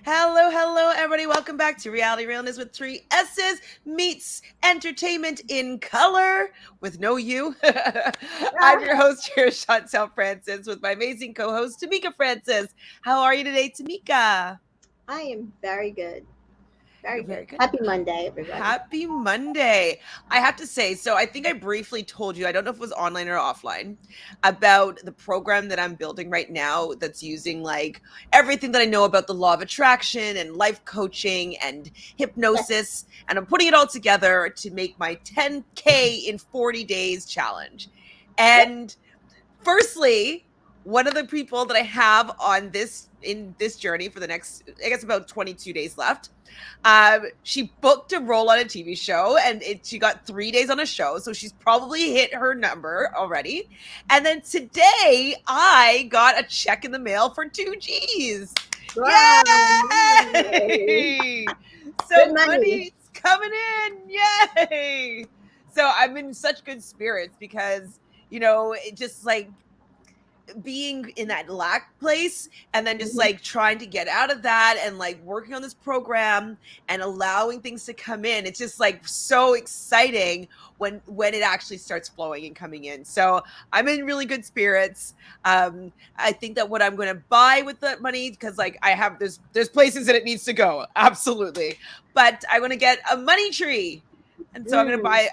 Hello, hello, everybody. Welcome back to Realnesss with three S's meets entertainment in color with no you. I'm your host here, sheilanfrancis, with my amazing co-host, Tamika Francis. How are you today, Tamika? I am very good. Very You're good. very good. Happy Monday, everybody. Happy Monday. I have to say, so I think I briefly told you, I don't know if it was online or offline, about the program that I'm building right now that's using like everything that I know about the law of attraction and life coaching and Yes. hypnosis. And I'm putting it all together to make my 10K in 40 days challenge. Yep. And firstly, one of the people that I have on this journey for the next, I guess, about 22 days left. She booked a role on a TV show, and she got 3 days on a show, so she's probably hit her number already. And then today, I got a check in the mail for 2 G's. Wow. Yay! Good So money. money's coming in. Yay! So I'm in such good spirits because it just like being in that lack place and then just Mhm. like trying to get out of that and like working on this program and allowing things to come in, it's just like so exciting when it actually starts flowing and coming in. So I'm in really good spirits. I think that what I'm going to buy with that money, because like I have there's places that it needs to go, absolutely, but I want to get a money tree. And so Mm.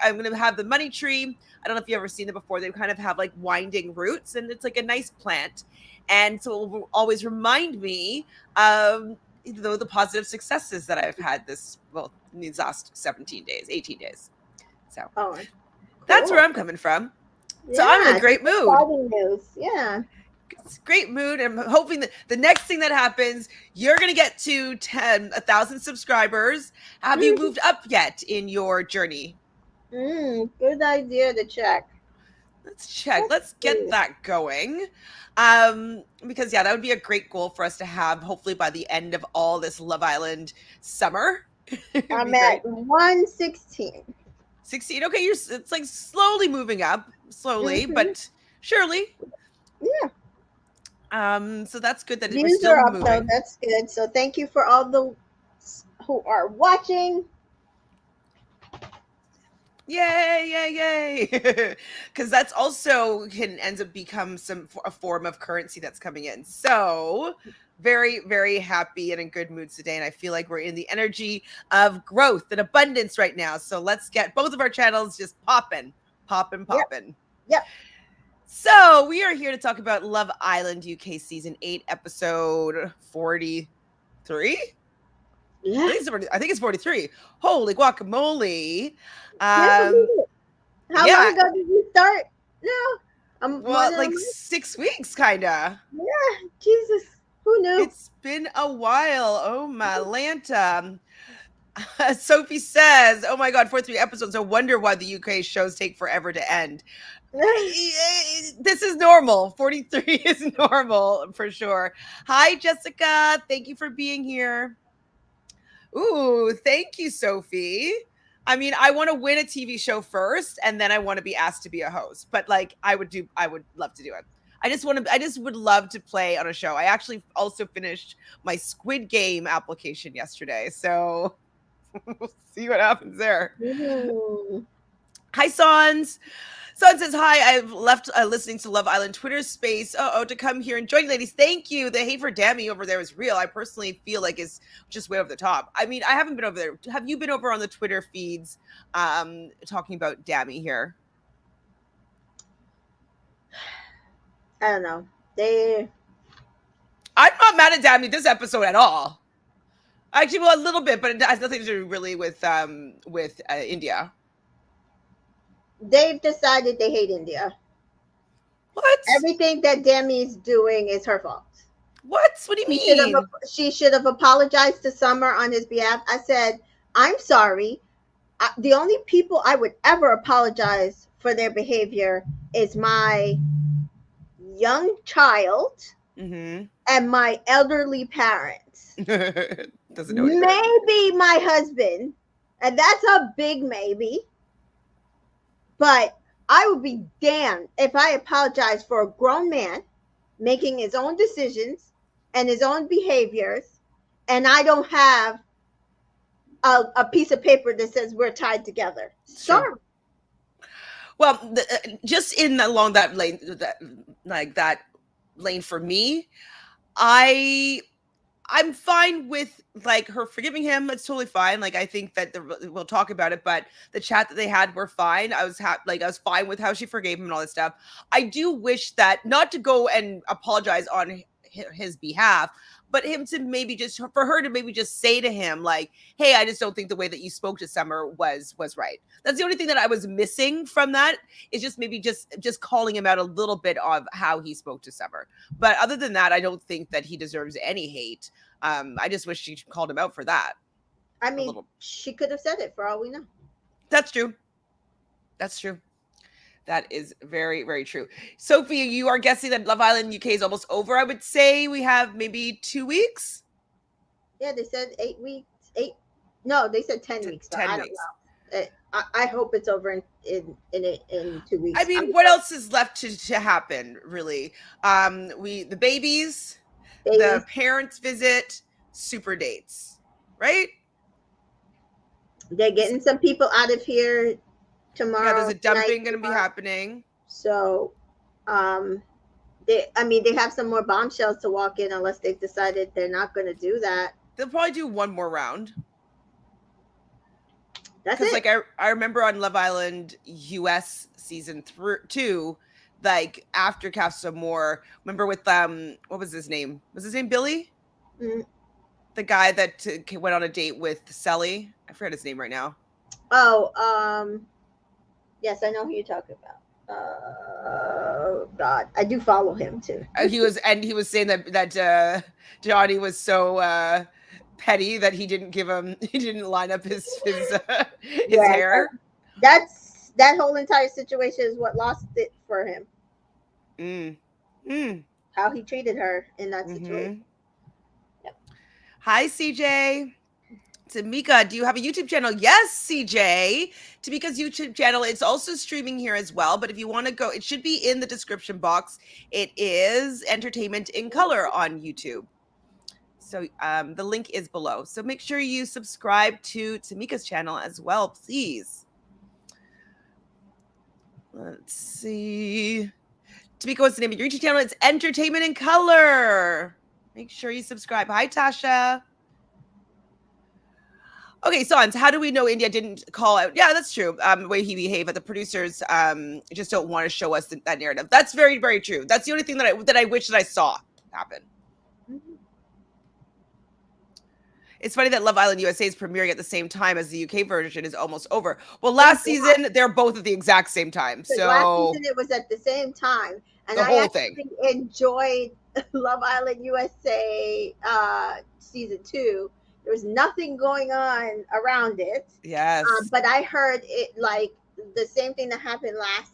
I'm going to have the money tree. I don't know if you've ever seen it before. They kind of have like winding roots, and it's like a nice plant. And so it will always remind me of the positive successes that I've had in these last 17 days, 18 days. So Oh, that's where cool. I'm coming from. So I'm in a Yeah, some great mood. exciting news. Yeah. It's great mood. I'm hoping that the next thing that happens, you're going to get to 1,000 subscribers. Have you Mm. moved up yet in your journey? Good idea to check. Let's check. Let's Let's get see. that going. Because yeah, that would be a great goal for us to have hopefully by the end of all this Love Island summer. It would I'm be at great. 116. 16. Okay, it's like slowly moving up, slowly, Mm-hmm. but surely. Yeah. So that's good that we're Views still are up though. moving. That's good. So thank you for all the who are watching. Yay, yay, yay. Because that's also can ends up become a form of currency that's coming in. So very, very happy and in good moods today. And I feel like we're in the energy of growth and abundance right now. So let's get both of our channels just popping, popping, Yep. popping. Yep. So we are here to talk about Love Island UK season 8, episode 43. Yeah. I think it's 43. Holy guacamole. Can't believe Um, it. How long yeah, ago did you start? No, more well, than a like month. 6 weeks, kinda. Yeah, Jesus, who knew? It's been a while. Oh my Lanta. Sophie says, "Oh my God, 43 episodes. I wonder why the UK shows take forever to end." This is normal. 43 is normal for sure. Hi, Jessica. Thank you for being here. Ooh, thank you, Sophie. I mean, I want to win a TV show first, and then I want to be asked to be a host. But like, I would love to do it. I just would love to play on a show. I actually also finished my Squid Game application yesterday, so we'll see what happens there. Mm. Hi, Sans. Son says, hi, I've left listening to Love Island Twitter space. To come here and join, ladies. Thank you. The hate for Dammy over there is real. I personally feel like it's just way over the top. I mean, I haven't been over there. Have you been over on the Twitter feeds talking about Dammy here? I don't know. They I'm not mad at Dammy this episode at all. Actually, well, a little bit, but it has nothing to do really with India. they've decided they hate India. What? Everything that Demi is doing is her fault. What? What do you mean? She should have apologized to Summer on his behalf. I said, I'm sorry. The only people I would ever apologize for their behavior is my young child Mm-hmm. and my elderly parents. Doesn't know any better. Maybe my husband, and that's a big maybe, but I would be damned if I apologized for a grown man making his own decisions and his own behaviors and I don't have a piece of paper that says we're tied together. It's true. Sorry. Well, just in along that lane, that lane for me, I I'm fine with like her forgiving him. It's totally fine. Like I think that we'll talk about it, but the chat that they had were fine. I was I was fine with how she forgave him and all this stuff. I do wish that not to go and apologize on his behalf, but him to maybe just for her to maybe just say to him like, "Hey, I just don't think the way that you spoke to Summer was right." That's the only thing that I was missing from that is just maybe just calling him out a little bit of how he spoke to Summer. But other than that, I don't think that he deserves any hate. I just wish she called him out for that I a mean, little. she could have said it for all we know. That's true. That's true. That is very, very true. Sophie, you are guessing that Love Island UK is almost over. I would say we have maybe 2 weeks. Yeah, they said 8 weeks. Eight. No, they said 10 weeks. So 10 I don't weeks. know. I hope it's over in 2 weeks. I mean, what else is left to happen, really? The babies, the parents visit, super dates, right? They're getting some people out of here tomorrow. Yeah, there's a dumping going to be happening. So, they have some more bombshells to walk in unless they've decided they're not going to do that. They'll probably do one more round. That's it. Like I remember on Love Island US season 2, like after Casa More, remember with what was his name? Was his name Billy? Mm-hmm. The guy that went on a date with Selly. I forget his name right now. Oh, yes, I know who you're talking about. God, I do follow him too. He was saying that Johnny was so petty that he didn't line up his hair. That whole entire situation is what lost it for him. How he treated her in that situation. Yep. Hi, CJ. Tamika, do you have a YouTube channel? Yes, CJ. Tamika's YouTube channel, it's also streaming here as well. But if you want to go, it should be in the description box. It is Entertainment in Color on YouTube. So the link is below. So make sure you subscribe to Tamika's channel as well, please. Let's see. Tamika, what's the name of your YouTube channel? It's Entertainment in Color. Make sure you subscribe. Hi, Tasha. Okay, Sans, how do we know India didn't call out? Yeah, that's true. The way he behaved, but the producers just don't want to show us that narrative. That's very, very true. That's the only thing that I wish that I saw happen. Mm-hmm. It's funny that Love Island USA is premiering at the same time as the UK version is almost over. Well, last season they're both at the exact same time. So last season it was at the same time, and the whole thing enjoyed Love Island USA season 2. There was nothing going on around it. Yes. But I heard it like the same thing that happened last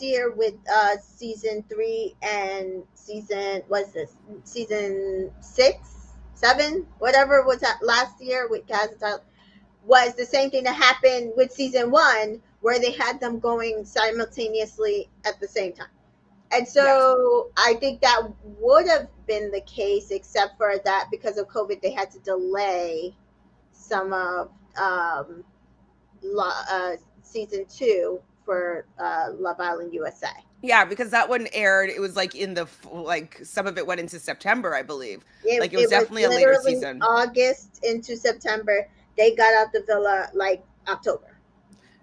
year with season 3 and season 6, 7, whatever was that last year with Kaz and was the same thing that happened with season 1 where they had them going simultaneously at the same time. And so I think that would have been the case, except for that because of COVID, they had to delay some of season 2 for Love Island USA. Yeah, because that one aired. It was like some of it went into September, I believe. It was definitely a later season. August into September. They got out the villa like October.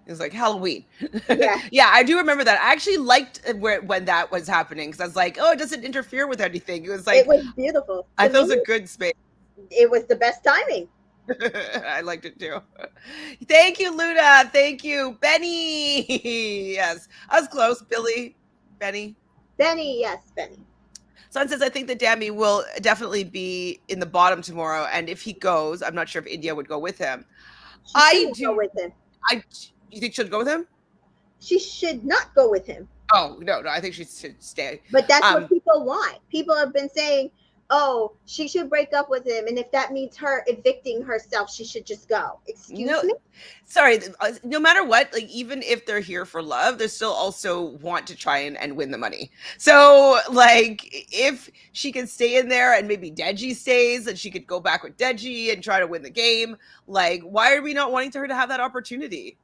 It was like Halloween. Yeah. Yeah, I do remember that. I actually liked when that was happening because I was like, oh, it doesn't interfere with anything. It was like, it was beautiful. I thought it was a good space. It was the best timing. I liked it too. Thank you, Luna. Thank you, Benny. Yes, I was close. Billy, Benny. Yes, Benny. Son says, I think that Dami will definitely be in the bottom tomorrow. And if he goes, I'm not sure if India would go with him. I do. Go with him. You think she'll go with him? She should not go with him. Oh, no, I think she should stay. But that's what people want. People have been saying, oh, she should break up with him, and if that means her evicting herself, she should just go. Excuse No, me? sorry. No matter what, like even if they're here for love, they still also want to try and win the money. So, like, if she can stay in there and maybe Deji stays, and she could go back with Deji and try to win the game. Like, why are we not wanting her to have that opportunity?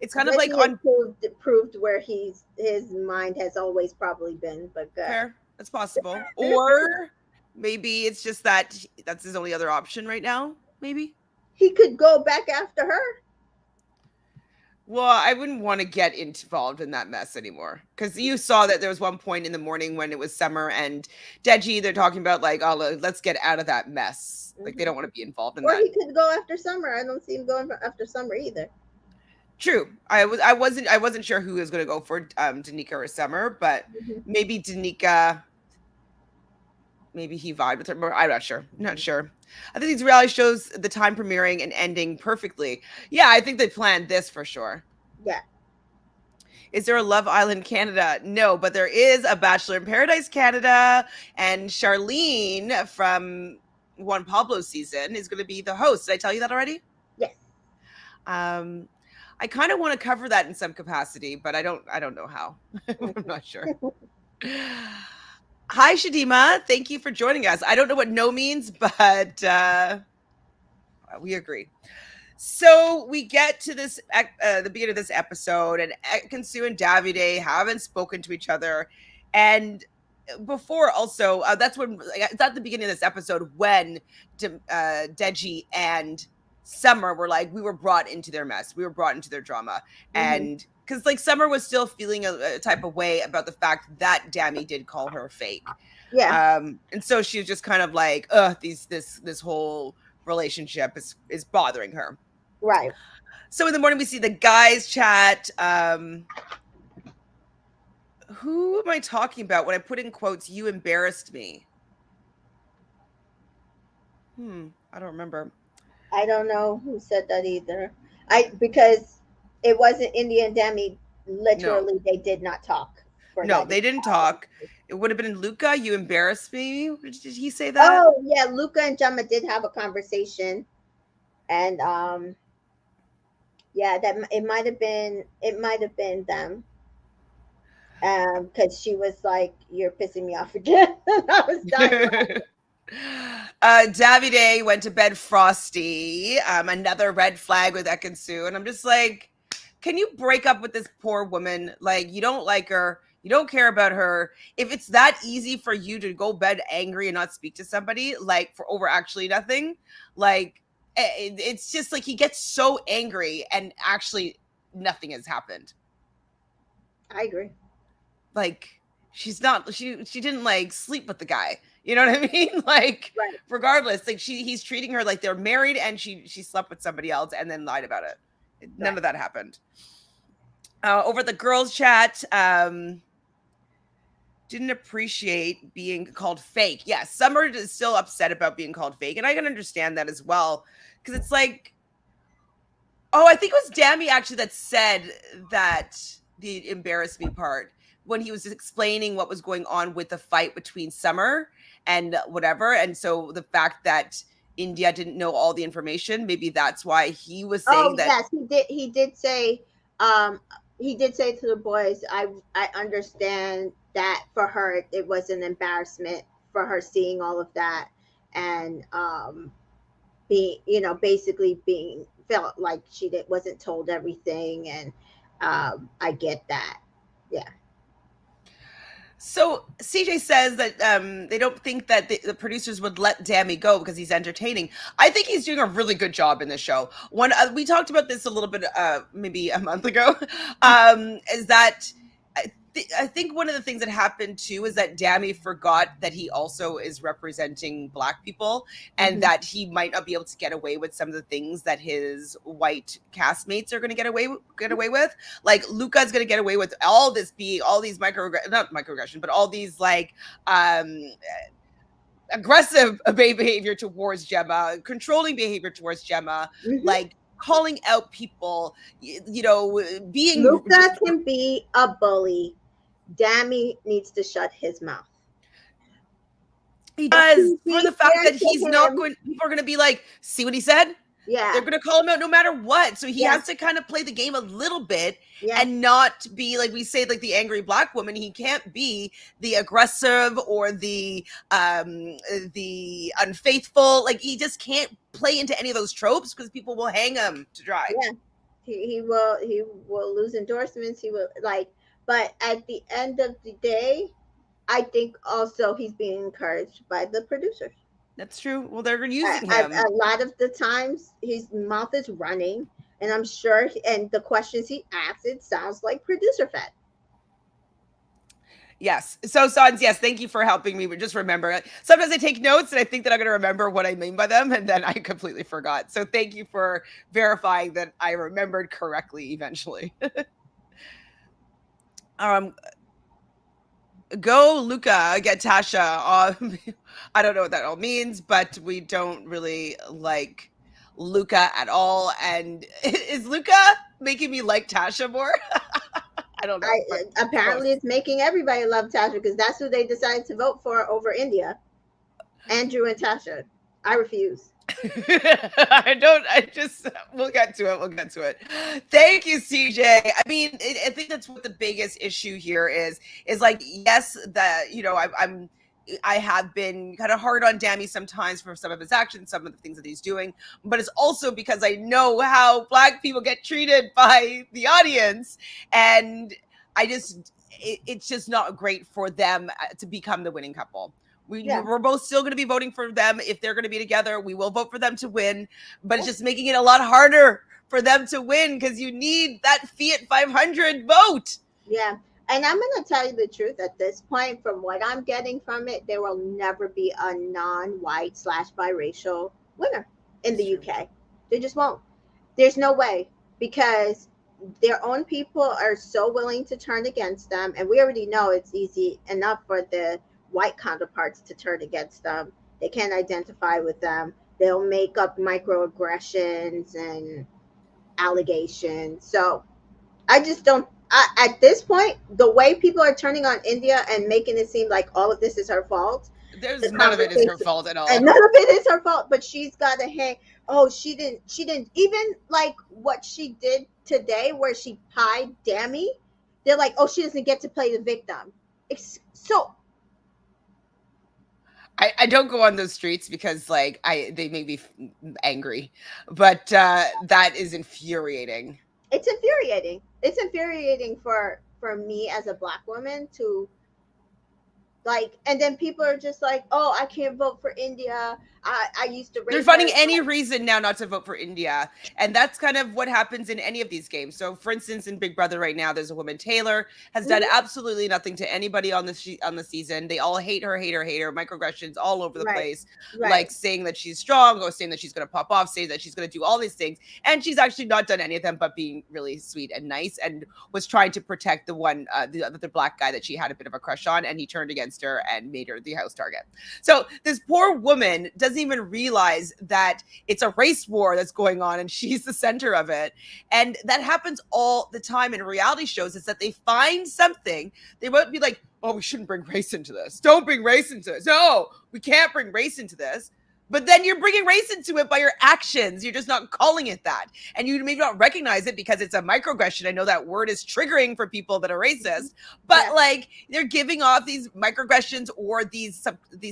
It's kind of like Reggie has on proved where his mind has always probably been, but good. fair. That's possible, or maybe it's just that that's his only other option right now. Maybe. He could go back after her. Well, I wouldn't want to get involved in that mess anymore because you saw that there was one point in the morning when it was summer and Deji, they're talking about like, oh, let's get out of that mess. Like they Hmm. don't want to be involved in Or that. he could go after Summer. I don't see him going after Summer either. True. I wasn't sure who was going to go for Danica or Summer, but Hmm. maybe Danica. Maybe he vibed with her. But I'm not sure. Not sure. I think these reality shows, the time premiering and ending perfectly. Yeah, I think they planned this for sure. Yeah. Is there a Love Island Canada? No, but there is a Bachelor in Paradise Canada, and Charlene from Juan Pablo season is going to be the host. Did I tell you that already? Yes. Um, I kind of want to cover that in some capacity, but I don't. I don't know how. I'm not sure. Hi, Shadima. Thank you for joining us. I don't know what no means, but we agree. So we get to this the beginning of this episode, and Ekin-su and Davide haven't spoken to each other, and before also that's when it's at the beginning of this episode when Deji and Summer were like, we were brought into their mess, we were brought into their drama, Hmm. and because like Summer was still feeling a type of way about the fact that Dammy did call her fake, Yeah. and so she was just kind of like, ugh, this whole relationship is bothering her. Right. So in the morning we see the guys chat. Who am I talking about when I put in quotes, you embarrassed me? I don't remember. I don't know who said that either. I because it wasn't India and Demi. No. Literally, they did not talk for No, that. they didn't talk. It would have been Luca, you embarrassed me. Did he say that? Oh yeah, Luca and Gemma did have a conversation, and yeah, that it might have been them, because she was like, "You're pissing me off again." I was dying. Davide went to bed frosty. Another red flag with Ekin-su. And I'm just like, can you break up with this poor woman? Like, you don't like her. You don't care about her. If it's that easy for you to go bed angry and not speak to somebody, like for over actually nothing, like it's just like he gets so angry and actually nothing has happened. I agree. Like she didn't like sleep with the guy. You know what I mean? Like Right. regardless, like he's treating her like they're married and she slept with somebody else and then lied about it. None Right. of that happened. Over the girls chat, didn't appreciate being called fake. Yes, yeah, Summer is still upset about being called fake, and I can understand that as well. Because it's like, oh, I think it was Dammy actually that said that the embarrass me part when he was explaining what was going on with the fight between Summer and whatever. And so the fact that India didn't know all the information, maybe that's why he was saying Oh that. yes, he did. Um, he did say to the boys, I understand that for her it was an embarrassment for her seeing all of that, and being, basically being felt like wasn't told everything, and I get that. Yeah. So CJ says that they don't think that the producers would let Dammy go because he's entertaining. I think he's doing a really good job in this show. One we talked about this a little bit, maybe a month ago, is that I think one of the things that happened too is that Dammy forgot that he also is representing Black people and Hmm. that he might not be able to get away with some of the things that his white castmates are going to get away with. Like Luca's going to get away with all these not microaggression, but all these like aggressive behavior towards Gemma, controlling behavior towards Gemma, Hmm. like calling out people, being Luca can be a bully. Dammy needs to shut his mouth. He But does, for be the fact fair that to he's not him. going people are gonna be like, "See what he said?" They're Yeah. gonna call him out no matter what. So he has Yes. to kind of play the game a little bit Yes. and not be like we say, like the angry black woman. He can't be the aggressive or the unfaithful. Like he just can't play into any of those tropes because people will hang him to dry. Yeah. He will lose endorsements. He will like. But at the end of the day, I think also he's being encouraged by the producers. That's true. Well, they're A, using a him. lot of the times his mouth is running, and I'm sure, and the questions he asks, it sounds like producer fed. Yes. So, Sons, yes, thank you for helping me. But just remember, sometimes I take notes and I think that I'm going to remember what I mean by them, and then I completely forgot. So, thank you for verifying that I remembered correctly eventually. um, Go, Luca, get Tasha. I don't know what that all means, but we don't really like Luca at all. And is Luca making me like Tasha more? I don't know, but Apparently post. it's making everybody love Tasha because that's who they decided to vote for over India. Andrew and Tasha. I refuse. I don't. I just. We'll get to it. We'll get to it. Thank you, CJ. I mean, I think that's what the biggest issue here is like, yes, that I have been kind of hard on Dammy sometimes for some of his actions, some of the things that he's doing, but it's also because I know how black people get treated by the audience, and it's just not great for them to become the winning couple. Yeah. We're both still going to be voting for them. If they're going to be together, we will vote for them to win, but it's just making it a lot harder for them to win because you need that Fiat 500 vote. Yeah. And I'm going to tell you the truth at this point, from what I'm getting from it, there will never be a non white slash biracial winner in It's the true. UK. They just won't. There's no way because their own people are so willing to turn against them. And we already know it's easy enough for the white counterparts to turn against them. They can't identify with them. They'll make up microaggressions and allegations. So I just don't. At this point, the way people are turning on India and making it seem like all of this is her fault, the There's none of it is her conversation, fault at and all. none of it is her fault. But she's got to hang. Oh, she didn't even like what she did today, where she pied Dammy. They're like, oh, she doesn't get to play the victim. So I don't go on those streets because like they make me angry, but that is infuriating. it's infuriating. It's infuriating for me as a black woman to like, and then people are just like, oh, I can't vote for India. I used to They're raise my finding any reason now not to vote for India. And that's kind of what happens in any of these games. So, for instance, in Big Brother right now, there's a woman, Taylor, has done Mhm. absolutely nothing to anybody on the season. They all hate her, hate her, hate her, microaggressions all over the Right, place, right, like saying that she's strong or saying that she's going to pop off, saying that she's going to do all these things. And she's actually not done any of them, but being really sweet and nice and was trying to protect the other black guy that she had a bit of a crush on. And he turned against her and made her the house target. So, this poor woman doesn't even realize that it's a race war that's going on and she's the center of it. And that happens all the time in reality shows is that they find something. They won't be like, oh, we shouldn't bring race into this. Don't bring race into this. No, we can't bring race into this. But then you're bringing race into it by your actions. You're just not calling it that. And you maybe not recognize it because it's a microaggression. I know that word is triggering for people that are mhm, racist, yeah, but like they're giving off these microaggressions or these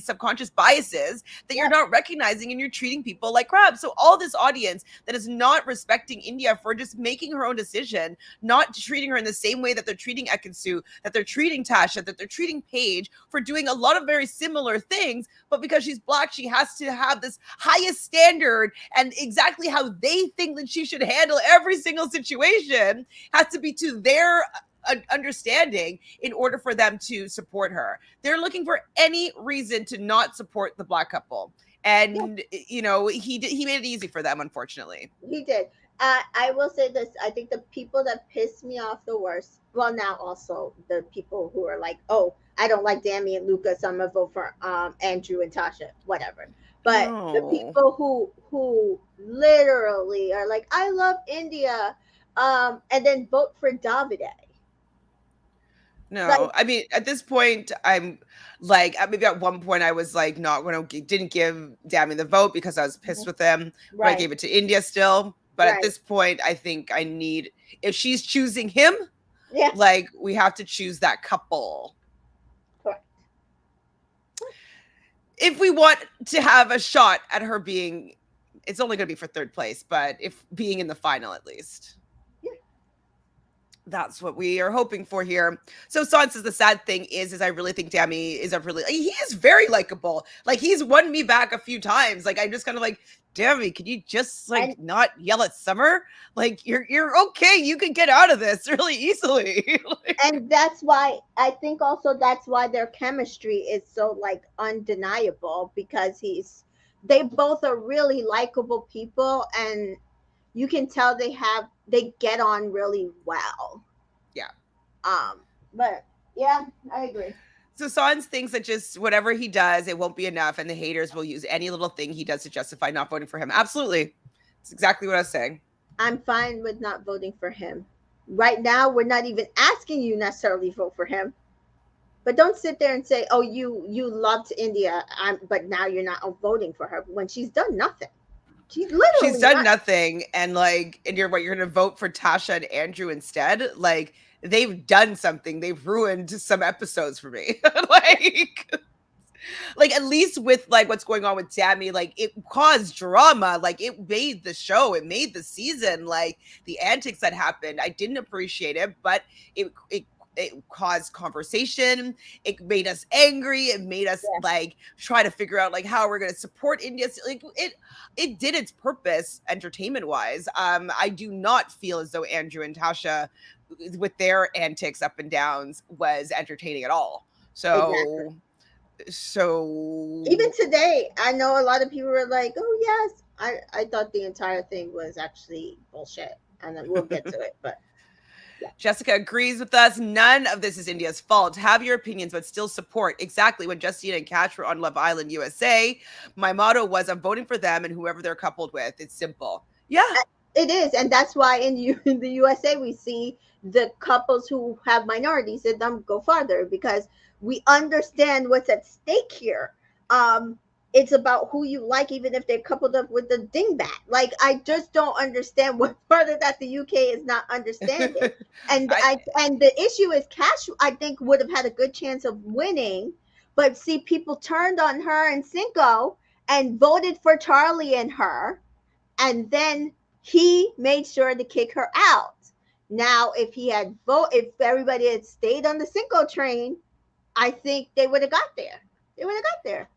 subconscious biases that you're yeah, not recognizing and you're treating people like crap. So all this audience that is not respecting India for just making her own decision, not treating her in the same way that they're treating Ekin-su, that they're treating Tasha, that they're treating Paige for doing a lot of very similar things, but because she's black, she has to have this highest standard and exactly how they think that she should handle every single situation has to be to their understanding in order for them to support her. They're looking for any reason to not support the black couple. yeah. And he made it easy for them, unfortunately. He did. I will say this. I think the people that piss me off the worst. Well, now also the people who are like, oh, I don't like Dammy and Luca, so I'm gonna vote for Andrew and Tasha, whatever. But the No. people who literally are like, I love India, and then vote for Davide. No, Like, I mean, at this point, I'm like, maybe at one point I was like, not going to, didn't give Dammy the vote because I was pissed with him, but I right, gave it to India still. But at right, this point, I think I need, if she's choosing him, yeah, like, we have to choose that couple. correct. If we want to have a shot at her being, it's only going to be for third place, but if being in the final at least. Yeah, That's what we are hoping for here. So Son says the sad thing is I really think Dammy is a really, he is very likable. Like he's won me back a few times. Like I'm just kind of like, Dammy, can you just like and not yell at Summer? Like you're okay. You can get out of this really easily. Like, and that's why I think also that's why their chemistry is so like undeniable, because they both are really likable people, and you can tell they get on really well. yeah. Um, but yeah, I agree. So Sans thinks that just whatever he does, it won't be enough, and the haters will use any little thing he does to justify not voting for him. Absolutely. It's exactly what I was saying. I'm fine with not voting for him. Right now, we're not even asking you necessarily vote for him. But don't sit there and say, "Oh, you loved India, but now you're not voting for her when she's done nothing. She's She's literally done not." nothing, and like, and you're gonna vote for Tasha and Andrew instead. Like, they've done something. They've ruined some episodes for me. like at least with like what's going on with Tammy, like it caused drama. Like it made the show, it made the season. Like the antics that happened, I didn't appreciate it, but it caused conversation. It made us angry. It made us Yeah, like try to figure out like how we're going to support India. Like it did its purpose entertainment wise. I do not feel as though Andrew and Tasha with their antics up and downs was entertaining at all. exactly. Even So today, I know a lot of people were like, "Oh yes," I thought the entire thing was actually bullshit, and then we'll get to it. But yeah, Jessica agrees with us. None of this is India's fault. Have your opinions, but still support. Exactly. When Justine and Cash were on Love Island USA, my motto was I'm voting for them and whoever they're coupled with. It's simple. Yeah. it is, and that's why in the USA we see the couples who have minorities in them go farther, because we understand what's at stake here. Um, it's about who you like, even if they're coupled up with the dingbat. Like, I just don't understand what part of that the UK is not understanding. And I and the issue is Cash, I think, would have had a good chance of winning, but see, people turned on her and Cinco and voted for Charlie and her, and then he made sure to kick her out. Now, if everybody had stayed on the Cinco train, I think they would have got there. They would have got there.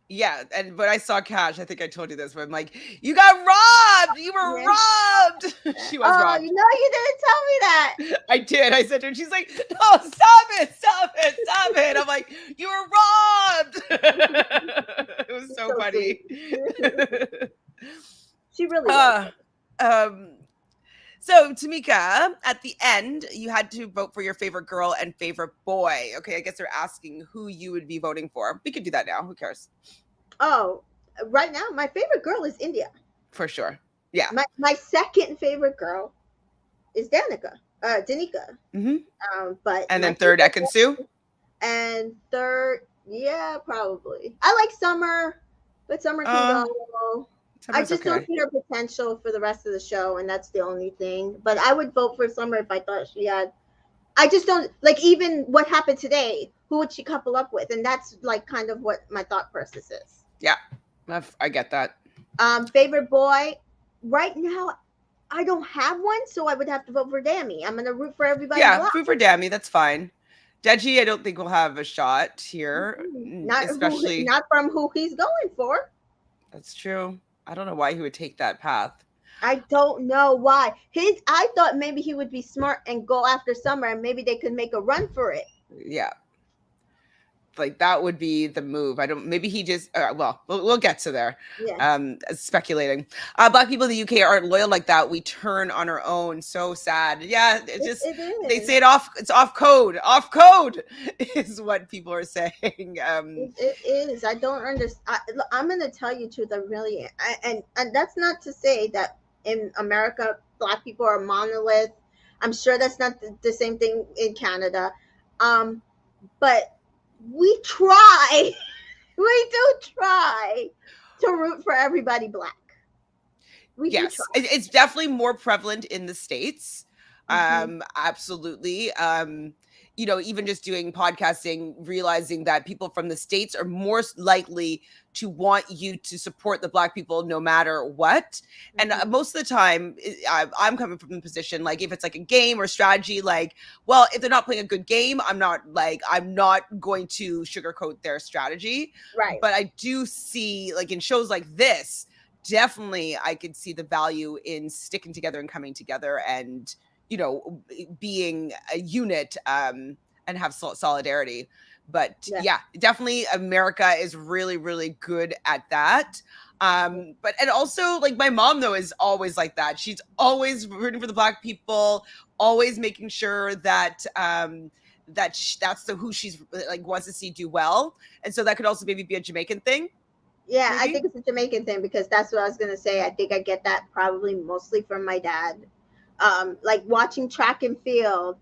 yeah, and but I saw Cash. I think I told you this, but I'm like, you got robbed. You were Yeah. robbed. She was Oh, robbed. you didn't tell me that. I did. I said to her, she's like, no, stop it, stop it, stop it. I'm like, you were robbed. It was She's so so funny. sweet. She really was. uh, um, so Tamika, at the end, you had to vote for your favorite girl and favorite boy. Okay, I guess they're asking who you would be voting for. We could do that now. Who cares? Oh, right now, my favorite girl is India. For sure. Yeah. My second favorite girl is Danica. Mm-hmm. But And my then third, favorite Ekin-su. and third, yeah, probably. I like Summer, but Summer can go. I Summer's just don't okay. see her potential for the rest of the show, and that's the only thing. But I would vote for Summer if I thought she had. I just don't like, even what happened today. Who would she couple up with? And that's like kind of what my thought process is. Yeah, I get that. Favorite boy, right now, I don't have one, so I would have to vote for Dammy. I'm gonna root for everybody Yeah, black. food for Dammy, that's fine. Deji, I don't think will have a shot here, especially. Not from who he's going for. That's true. I don't know why he would take that path. I don't know why. I thought maybe he would be smart and go after Summer, and maybe they could make a run for it. Yeah, like that would be the move. I don't. Maybe he just. We'll get to there. Yeah. Speculating. Black people in the UK aren't loyal like that. We turn on our own. So sad. Yeah, it just they is. say it off. It's off code. Off code is what people are saying. It is. I don't understand. I'm going to tell you the truth. And that's not to say that in America, Black people are monolith. I'm sure that's not the same thing in Canada. Um, but we try, we do try to root for everybody black. We do try. Yes, it's definitely more prevalent in the States. Hmm. Absolutely. Even just doing podcasting, realizing that people from the States are more likely to want you to support the Black people no matter what. And Hmm. most of the time, I'm coming from the position like if it's like a game or strategy, like, well, if they're not playing a good game, I'm not going to sugarcoat their strategy. Right. But I do see, like in shows like this, definitely I could see the value in sticking together and coming together and being a unit, and have solidarity. But Yeah. yeah, definitely America is really really good at that. But and also, like, my mom though is always like that. She's always rooting for the Black people, always making sure that that's who she's like wants to see do well. And so that could also maybe be a Jamaican thing, Yeah, I maybe. think it's a Jamaican thing because that's what I was gonna say. I think I get that probably mostly from my dad. Like watching track and field,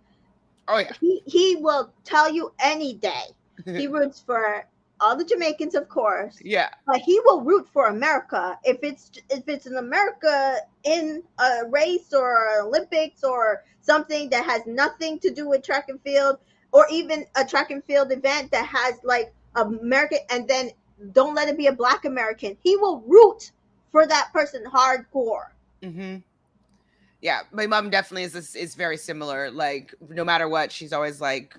Oh yeah. he will tell you any day he roots for all the Jamaicans, of course, Yeah. but he will root for America if it's an America in a race or Olympics or something that has nothing to do with track and field, or even a track and field event that has like American, and then don't let it be a Black American. He will root for that person hardcore. Hmm. Yeah, my mom definitely is very similar. Like no matter what, she's always like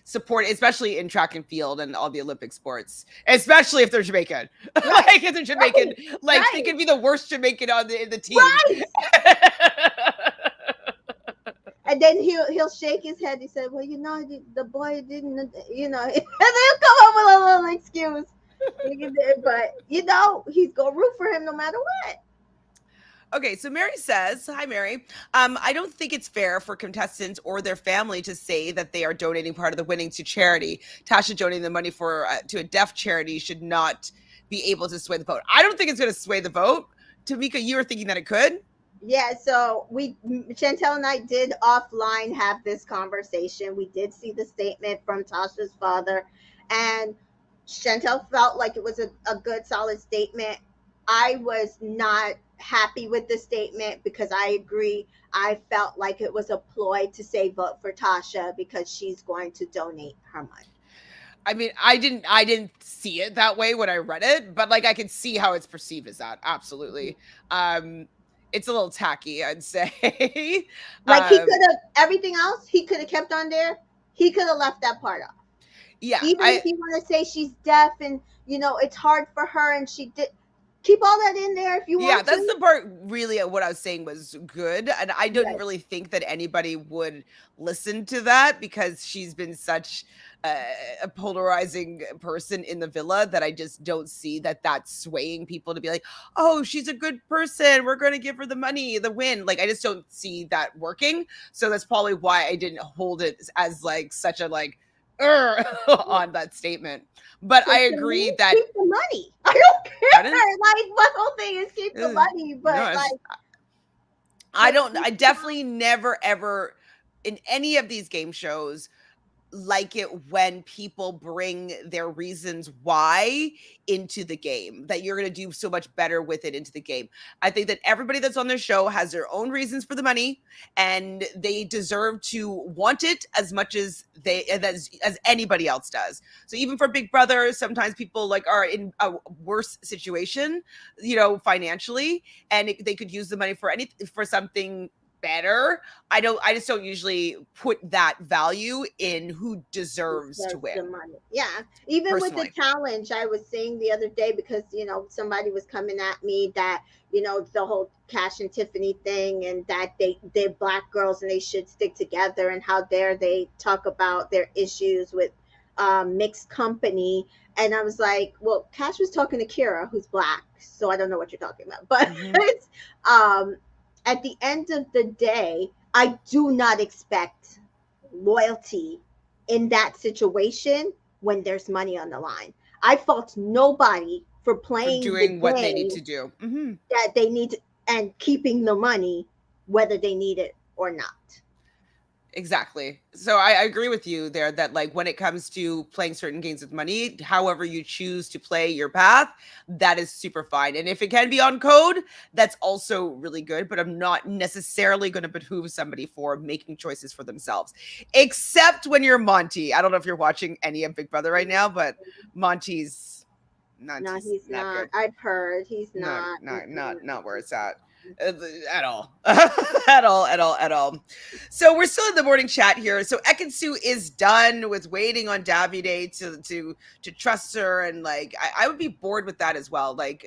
support, especially in track and field and all the Olympic sports, especially if they're Jamaican. Right, Like if they're Jamaican, right, like they right, could be the worst Jamaican on the team. right. And then he'll shake his head. He said, "Well, the boy didn't, and then he'll come up with a little excuse. But he's gonna root for him no matter what." Okay, so Mary says, "Hi, Mary. I don't think it's fair for contestants or their family to say that they are donating part of the winnings to charity. Tasha donating the money for to a deaf charity should not be able to sway the vote. I don't think it's going to sway the vote. Tamika, you were thinking that it could. Yeah, so Chantel and I did offline have this conversation. We did see the statement from Tasha's father, and Chantel felt like it was a good, solid statement. I was not happy with the statement because I agree. I felt like it was a ploy to say vote for Tasha because she's going to donate her money. I mean, I didn't see it that way when I read it, but like I can see how it's perceived as that. Absolutely. Um, it's a little tacky, I'd say. Like he um, could have everything else, he could have kept on there. He could have left that part off. yeah, Even if I you want to say she's deaf and it's hard for her and she did, keep all that in there if you Yeah, want that's to. the part really what I was saying was good. And I don't Yes. really think that anybody would listen to that because she's been such a polarizing person in the villa that I just don't see that that's swaying people to be like, oh, she's a good person. We're going to give her the money, the win. Like, I just don't see that working. So that's probably why I didn't hold it as like such a like, on that statement. But So I to me, agree that, keep the money. I don't pardon? care. Like my whole thing is keep the money, No, but like I just don't, I definitely never ever in any of these game shows like it when people bring their reasons why into the game, that you're going to do so much better with it into the game. I think that everybody that's on their show has their own reasons for the money and they deserve to want it as much as as anybody else does. So even for Big Brother, sometimes people like are in a worse situation, financially, and they could use the money for something better. I just don't usually put that value in who deserves to deserves the win, money. Yeah. Even with the personally. challenge, I was saying the other day because, somebody was coming at me that, the whole Cash and Tiffany thing and that they're black girls and they should stick together and how dare they talk about their issues with mixed company. And I was like, well, Cash was talking to Kira, who's black. So I don't know what you're talking about. But Hmm. it's, at the end of the day, I do not expect loyalty in that situation when there's money on the line. I fault nobody for For playing the doing what they need game to do. Hmm. that they need to, and keeping the money whether they need it or not. Exactly. So I agree with you there that like when it comes to playing certain games with money, however you choose to play your path, that is super fine. And if it can be on code, that's also really good. But I'm not necessarily going to behoove somebody for making choices for themselves, except when you're Monty. I don't know if you're watching any of Big Brother right now, but Monty's No, Monty's he's not not. good. I've heard he's Not not. not Mm-mm. not not where it's uh, at all. At all, at all, at all. So we're still in the morning chat here. So Ekin-su is done with waiting on Davide to trust her, and like I would be bored with that as well. Like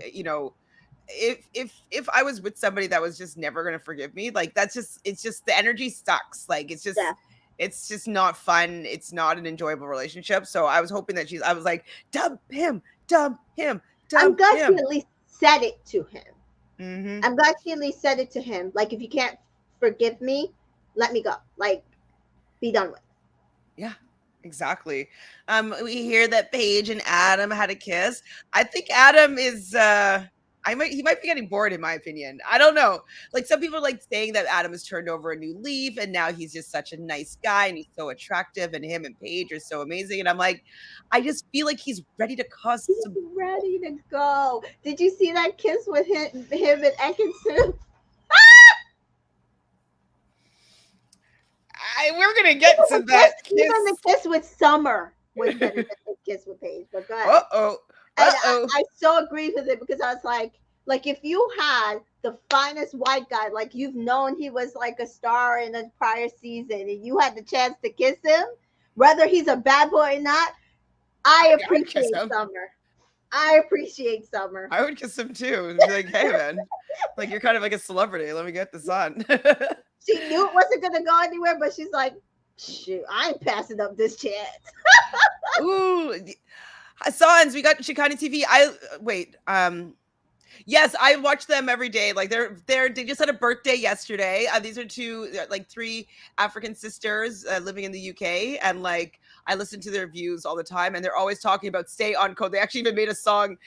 if I was with somebody that was just never gonna forgive me, like that's just it's just the energy sucks. Like Yeah, it's just not fun. It's not an enjoyable relationship. So I was hoping that I was like, dump him, dump him, I'm dump glad she him. at least said it to him. Hmm. I'm glad she at least said it to him. Like, if you can't forgive me, let me go. Like, be done with. Yeah, exactly. We hear that Paige and Adam had a kiss. I think Adam is he might be getting bored in my opinion. I don't know. Like some people are like saying that Adam has turned over a new leaf and now he's just such a nice guy and he's so attractive and him and Paige are so amazing. And I'm like, I just feel like he's ready to cause He's some ready to go. Did you see that kiss with him and Ekin-su? we're gonna get Even to the that even kiss. the kiss with Summer was better than the kiss with Paige. But go ahead. Uh-oh. And Uh-oh. I so agreed with it because I was like if you had the finest white guy, like you've known he was like a star in a prior season, and you had the chance to kiss him, whether he's a bad boy or not, I I'd kiss appreciate him. Summer. I appreciate Summer. I would kiss him too and be like, hey man, like you're kind of like a celebrity. Let me get this on. She knew it wasn't gonna go anywhere, but she's like, shoot, I ain't passing up this chance. Ooh, Sans, we got Chicani TV. I wait. Yes, I watch them every day. Like they just had a birthday yesterday. These are two like three African sisters living in the UK, and like I listen to their views all the time, and they're always talking about stay on code. They actually even made a song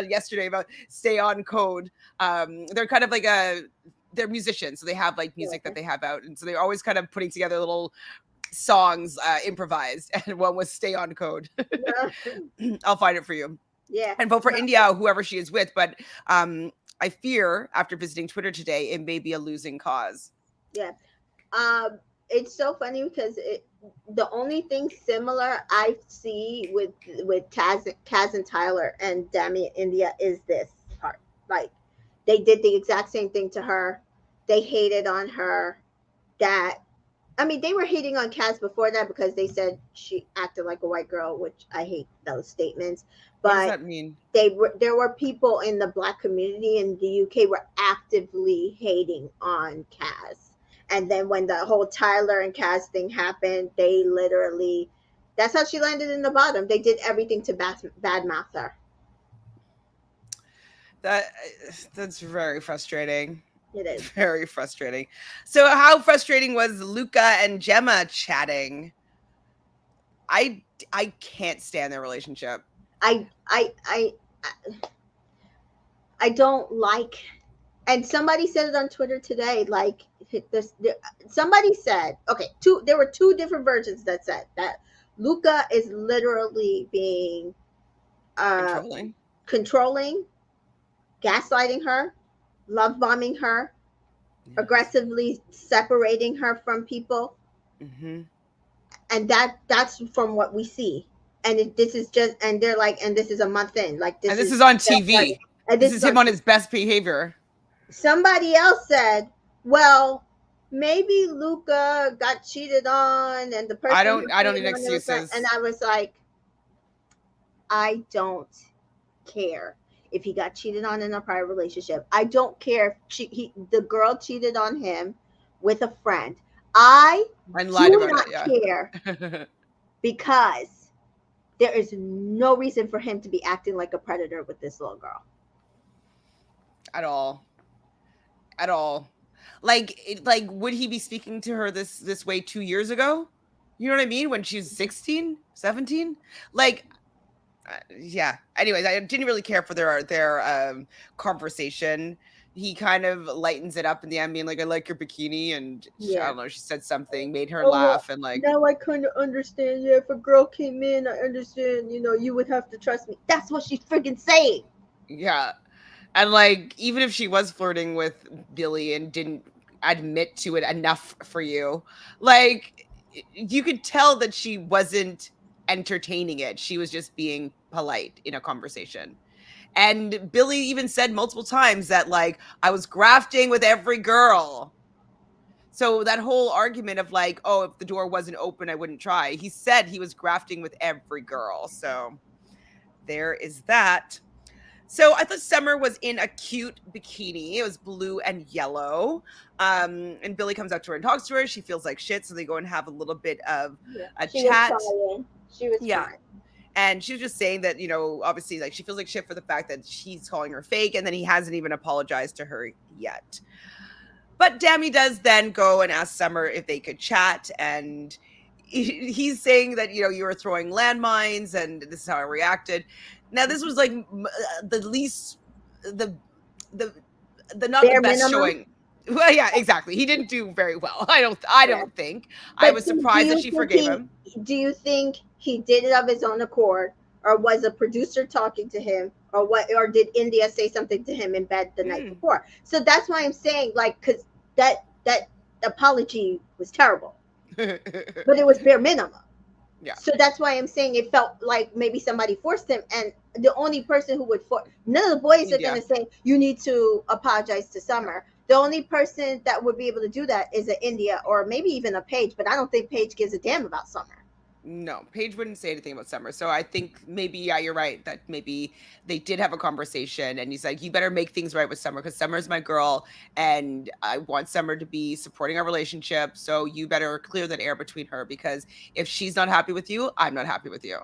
yesterday about stay on code. They're kind of like they're musicians, so they have like music that they have out, and so they're always kind of putting together little songs improvised, and one was stay on code. I'll find it for you Yeah. and vote for India, whoever she is with. But I fear after visiting Twitter today, it may be a losing cause. Yeah. It's so funny because the only thing similar I see with Kaz and Tyler and Dami India is this part. Like they did the exact same thing to her. They hated on her. That I mean, they were hating on Kaz before that because they said she acted like a white girl, which I hate those statements. What does But that mean? there were people in the black community in the UK were actively hating on Kaz. And then when the whole Tyler and Kaz thing happened, they literally that's how she landed in the bottom. They did everything to badmouth her. That that's very frustrating. It is. Very frustrating. So, how frustrating was Luca and Gemma chatting? I I can't stand their relationship. I I I I don't like, and somebody said it on Twitter today. Like this, somebody said, okay, two. There were two different versions that said that Luca is literally being uh, Controlling. controlling, gaslighting her, love bombing her, Yes. aggressively separating her from people, Mm-hmm. and that's from what we see. And this is just, and they're like, and this is a month in, like And this this is is on just TV. and This this is is on him on his best behavior. somebody else said, well, maybe Luca got cheated on and the person who I don't cheated need on him was like, and excuses. I was like, I don't care if he got cheated on in a prior relationship. I don't care if the girl cheated on him with a friend. I And do lied about it. not Yeah. care because there is no reason for him to be acting like a predator with this little girl. At all. At all. Like like would he be speaking to her this way 2 years ago? You know what I mean? When she's 16, 17? Like yeah. Anyways, I didn't really care for their conversation. he kind of lightens it up in the end, being like, "I like your bikini," and I Yeah. don't know, she said something, made her Oh well, laugh, and like, now I kind of understand. Yeah, if a girl came in, I understand. You know, you would have to trust me. That's what she's friggin' saying. yeah, and like, even if she was flirting with Billy and didn't admit to it enough for you, like, you could tell that she wasn't entertaining it. She was just being polite in a conversation. And Billy even said multiple times that, like, I was grafting with every girl. So that whole argument of like, oh, if the door wasn't open, I wouldn't try. He said he was grafting with every girl. So there is that. So I thought Summer was in a cute bikini. It was blue and yellow. And Billy comes up to her and talks to her. She feels like shit. So they go and have a little bit of Yeah, a she was chat. crying. She was Yeah. crying. And she was just saying that, obviously, like, she feels like shit for the fact that he's calling her fake, and then he hasn't even apologized to her yet. But Dammy does then go and ask Summer if they could chat, and he's saying that, you were throwing landmines, and this is how I reacted. Now, this was like the least, the, the, the not the Bare best minimum. showing. Well, yeah, exactly. He didn't do very well. I Yeah. don't think. I But was do surprised that you she think forgave him. he did it of his own accord, or was a producer talking to him, or what, or did India say something to him in bed the night Mm. before? So that's why I'm saying, like, because that apology was terrible, but it was bare minimum. Yeah. So that's why I'm saying it felt like maybe somebody forced him, and the only person who would none of the boys are going India. to say you need to apologize to Summer. The only person that would be able to do that is an India, or maybe even a Paige, but I don't think Paige gives a damn about Summer. No, Paige wouldn't say anything about Summer. So I think maybe, yeah, you're right that maybe they did have a conversation, and he's like, you better make things right with Summer because Summer's my girl and I want Summer to be supporting our relationship. So you better clear that air between her because if she's not happy with you, I'm not happy with you.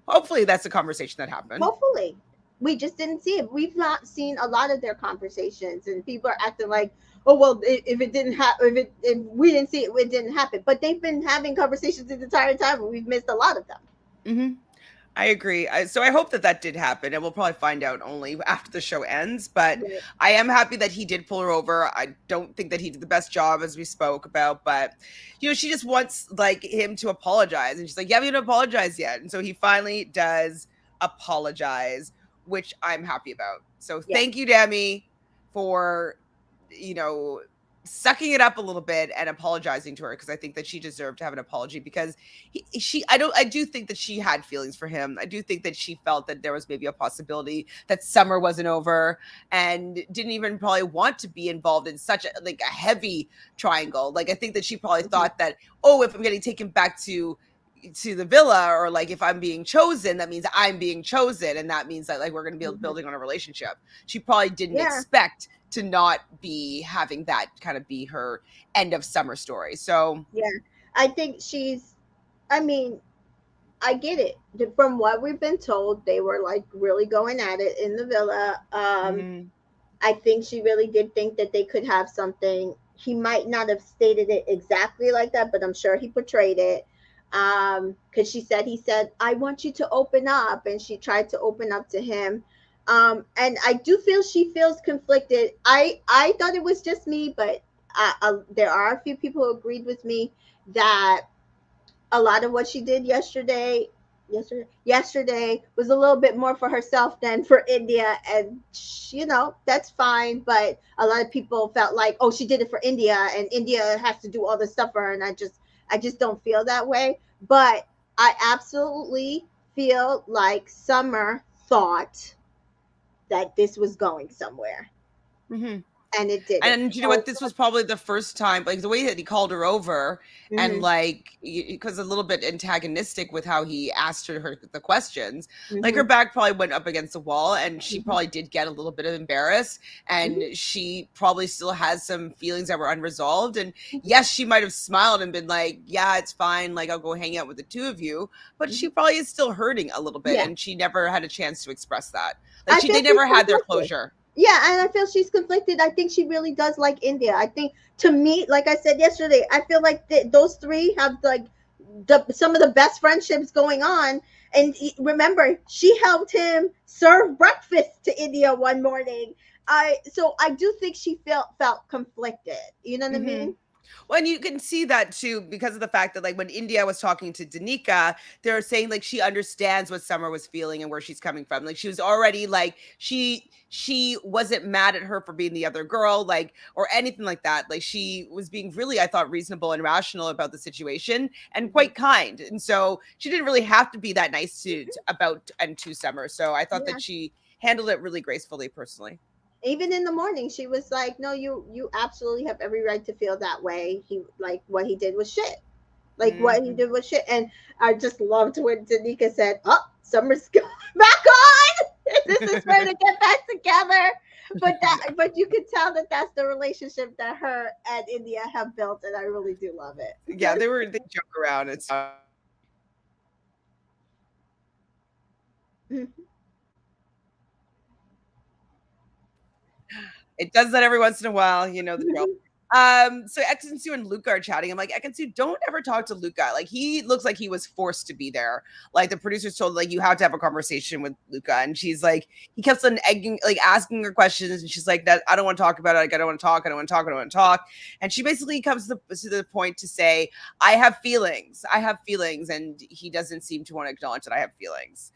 Hopefully that's a conversation that happened. Hopefully. We just didn't see it. We've not seen a lot of their conversations, and people are acting like, "Oh well, if it didn't happen, if we didn't see it, it didn't happen." But they've been having conversations the entire time, and we've missed a lot of them. Mm-hmm. I agree. So I hope that that did happen, and we'll probably find out only after the show ends. But Right. I am happy that he did pull her over. I don't think that he did the best job, as we spoke about. But she just wants like him to apologize, and she's like, "You haven't even apologized yet." And so he finally does apologize, which I'm happy about. So Yeah. thank you, Demi, for you know sucking it up a little bit and apologizing to her because I think that she deserved to have an apology because I do think that she had feelings for him. I do think that she felt that there was maybe a possibility that summer wasn't over and didn't even probably want to be involved in such a heavy triangle. Like I think that she probably Mhm. thought that, oh, if I'm getting taken back to the villa or like if I'm being chosen, that means I'm being chosen and that means that like we're going to be Mhm. building on a relationship. She probably didn't Yeah. expect to not be having that kind of be her end of summer story. So, Yeah. I think she's. I mean, I get it. From what we've been told, they were like really going at it in the villa. mhm, I think she really did think that they could have something. He might not have stated it exactly like that, but I'm sure he portrayed it. Because he said, "I want you to open up," and she tried to open up to him. And I do feel she feels conflicted. I thought it was just me, but there are a few people who agreed with me that a lot of what she did yesterday was a little bit more for herself than for India, and that's fine. But a lot of people felt like, oh, she did it for India, and India has to do all this stuff for her, and I just don't feel that way. But I absolutely feel like Summer thought that this was going somewhere, mhm. and it didn't. And you know So, what? This was probably the first time, like the way that he called her over, and hmm like because a little bit antagonistic with how he asked her the questions. Like her hmm back probably went up against the wall, and she hmm probably did get a little bit of embarrassed, and hmm she probably still has some feelings that were unresolved. And hmm yes, she might have smiled and been like, "Yeah, it's fine. Like I'll go hang out with the two of you," but she probably is still hurting a little bit, yeah, and she never had a chance to express that. Like I feel they she's never had their conflicted. closure. Yeah, and I feel she's conflicted. I think she really does like India. I think, to me, like I said yesterday, I feel like those three have like some of the best friendships going on, And remember, she helped him serve breakfast to India one morning. So I do think she felt conflicted. You know what I Mm-hmm. mean? Well, and you can see that too because of the fact that, like, when India was talking to Danica, they're saying like she understands what Summer was feeling and where she's coming from. Like she was already like she wasn't mad at her for being the other girl, like, or anything like that. Like she was being really, I thought, reasonable and rational about the situation and Mm-hmm. quite kind. And so she didn't really have to be that nice about and to Summer. So I thought Yeah. that she handled it really gracefully, personally. Even in the morning, she was like, "No, you absolutely have every right to feel that way. He like what he did was shit. Like what he Mm-hmm. did was shit." And I just loved when Danica said, "Oh, Summer's back on. This is for to get back together." But you could tell that that's the relationship that her and India have built, and I really do love it. Yeah, they joke around. It's It does that every once in a while, you know the drill. So Ekin-su and Luca are chatting. I'm like, Ekin-su, don't ever talk to Luca. Like he looks like he was forced to be there. Like the producers told, like, you have to have a conversation with Luca, and she's like, he kept on egging, like asking her questions, and she's like, that I don't want to talk about it. Like I don't want to talk. I don't want to talk. I don't want to talk. And she basically comes to the point to say, I have feelings. I have feelings, and he doesn't seem to want to acknowledge that I have feelings.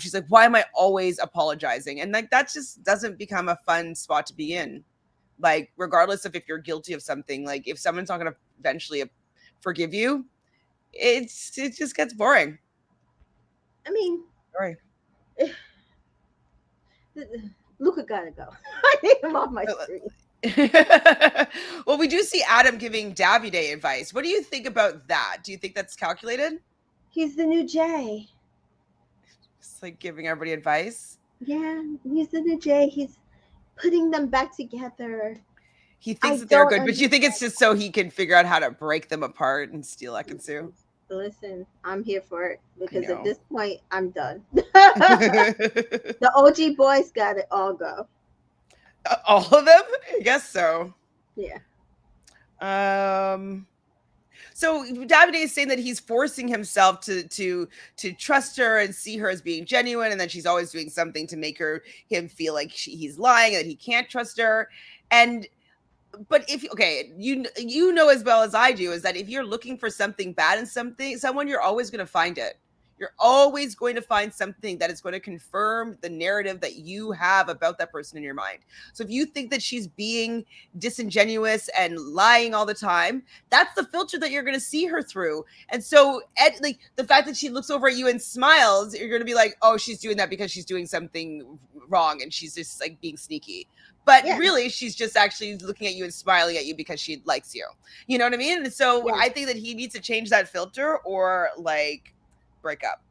She's like, why am I always apologizing? And like that just doesn't become a fun spot to be in. Like, regardless of if you're guilty of something, like if someone's not going to eventually forgive you, it just gets boring. I mean, Sorry. Luca gotta go. I need him off my screen. Well, we do see Adam giving Davide advice. What do you think about that? Do you think that's calculated? He's the new Jay. Just like giving everybody advice. Yeah, he's the new Jay. He's putting them back together. He I thinks that they're don't good, but you think it's understand. just so he can figure out how to break them apart and steal Ekin-su? Listen, I'm here for it I because at know. this point, I'm done. The OG boys got it all go. All of them? I guess so. Yeah. Um so Davide is saying that he's forcing himself to trust her and see her as being genuine, and that she's always doing something to make him feel like he's lying, that he can't trust her. And but if okay, you know as well as I do is that if you're looking for something bad in someone, you're always going to find it. You're always going to find something that is going to confirm the narrative that you have about that person in your mind. So if you think that she's being disingenuous and lying all the time, that's the filter that you're going to see her through. And so, like the fact that she looks over at you and smiles, you're going to be like, oh, she's doing that because she's doing something wrong and she's just like being sneaky. But Yeah. really, she's just actually looking at you and smiling at you because she likes you. You know what I mean? And so Yeah. I think that he needs to change that filter or like break up.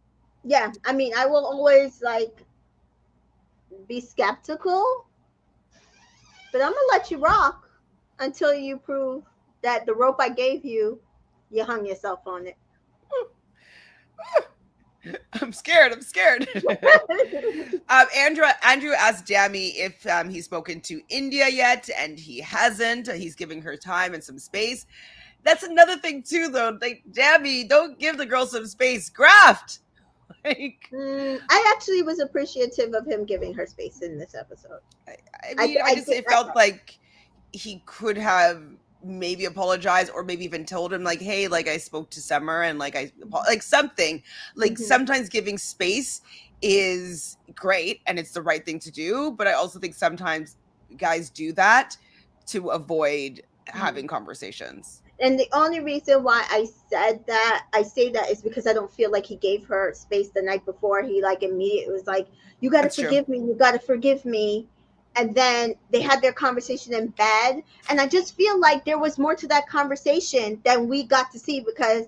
Yeah. I mean, I will always like be skeptical, but I'm gonna let you rock until you prove that the rope I gave you, you hung yourself on it. I'm scared. I'm scared. Andrew asked Dammy if he's spoken to India yet, and he hasn't. He's giving her time and some space. That's another thing too, though. Like, Dammy, don't give the girl some space. Graft. Like, I actually was appreciative of him giving her space in this episode. I mean, I I just did. it felt like he could have maybe apologized or maybe even told him like, hey, like I spoke to Summer and like like something. Like Mhm. sometimes giving space is great and it's the right thing to do, but I also think sometimes guys do that to avoid Mhm. having conversations. And the only reason why I say that is because I don't feel like he gave her space the night before. He like immediately was like, "You got to That's true. forgive me. You got to forgive me." And then they had their conversation in bed, and I just feel like there was more to that conversation than we got to see because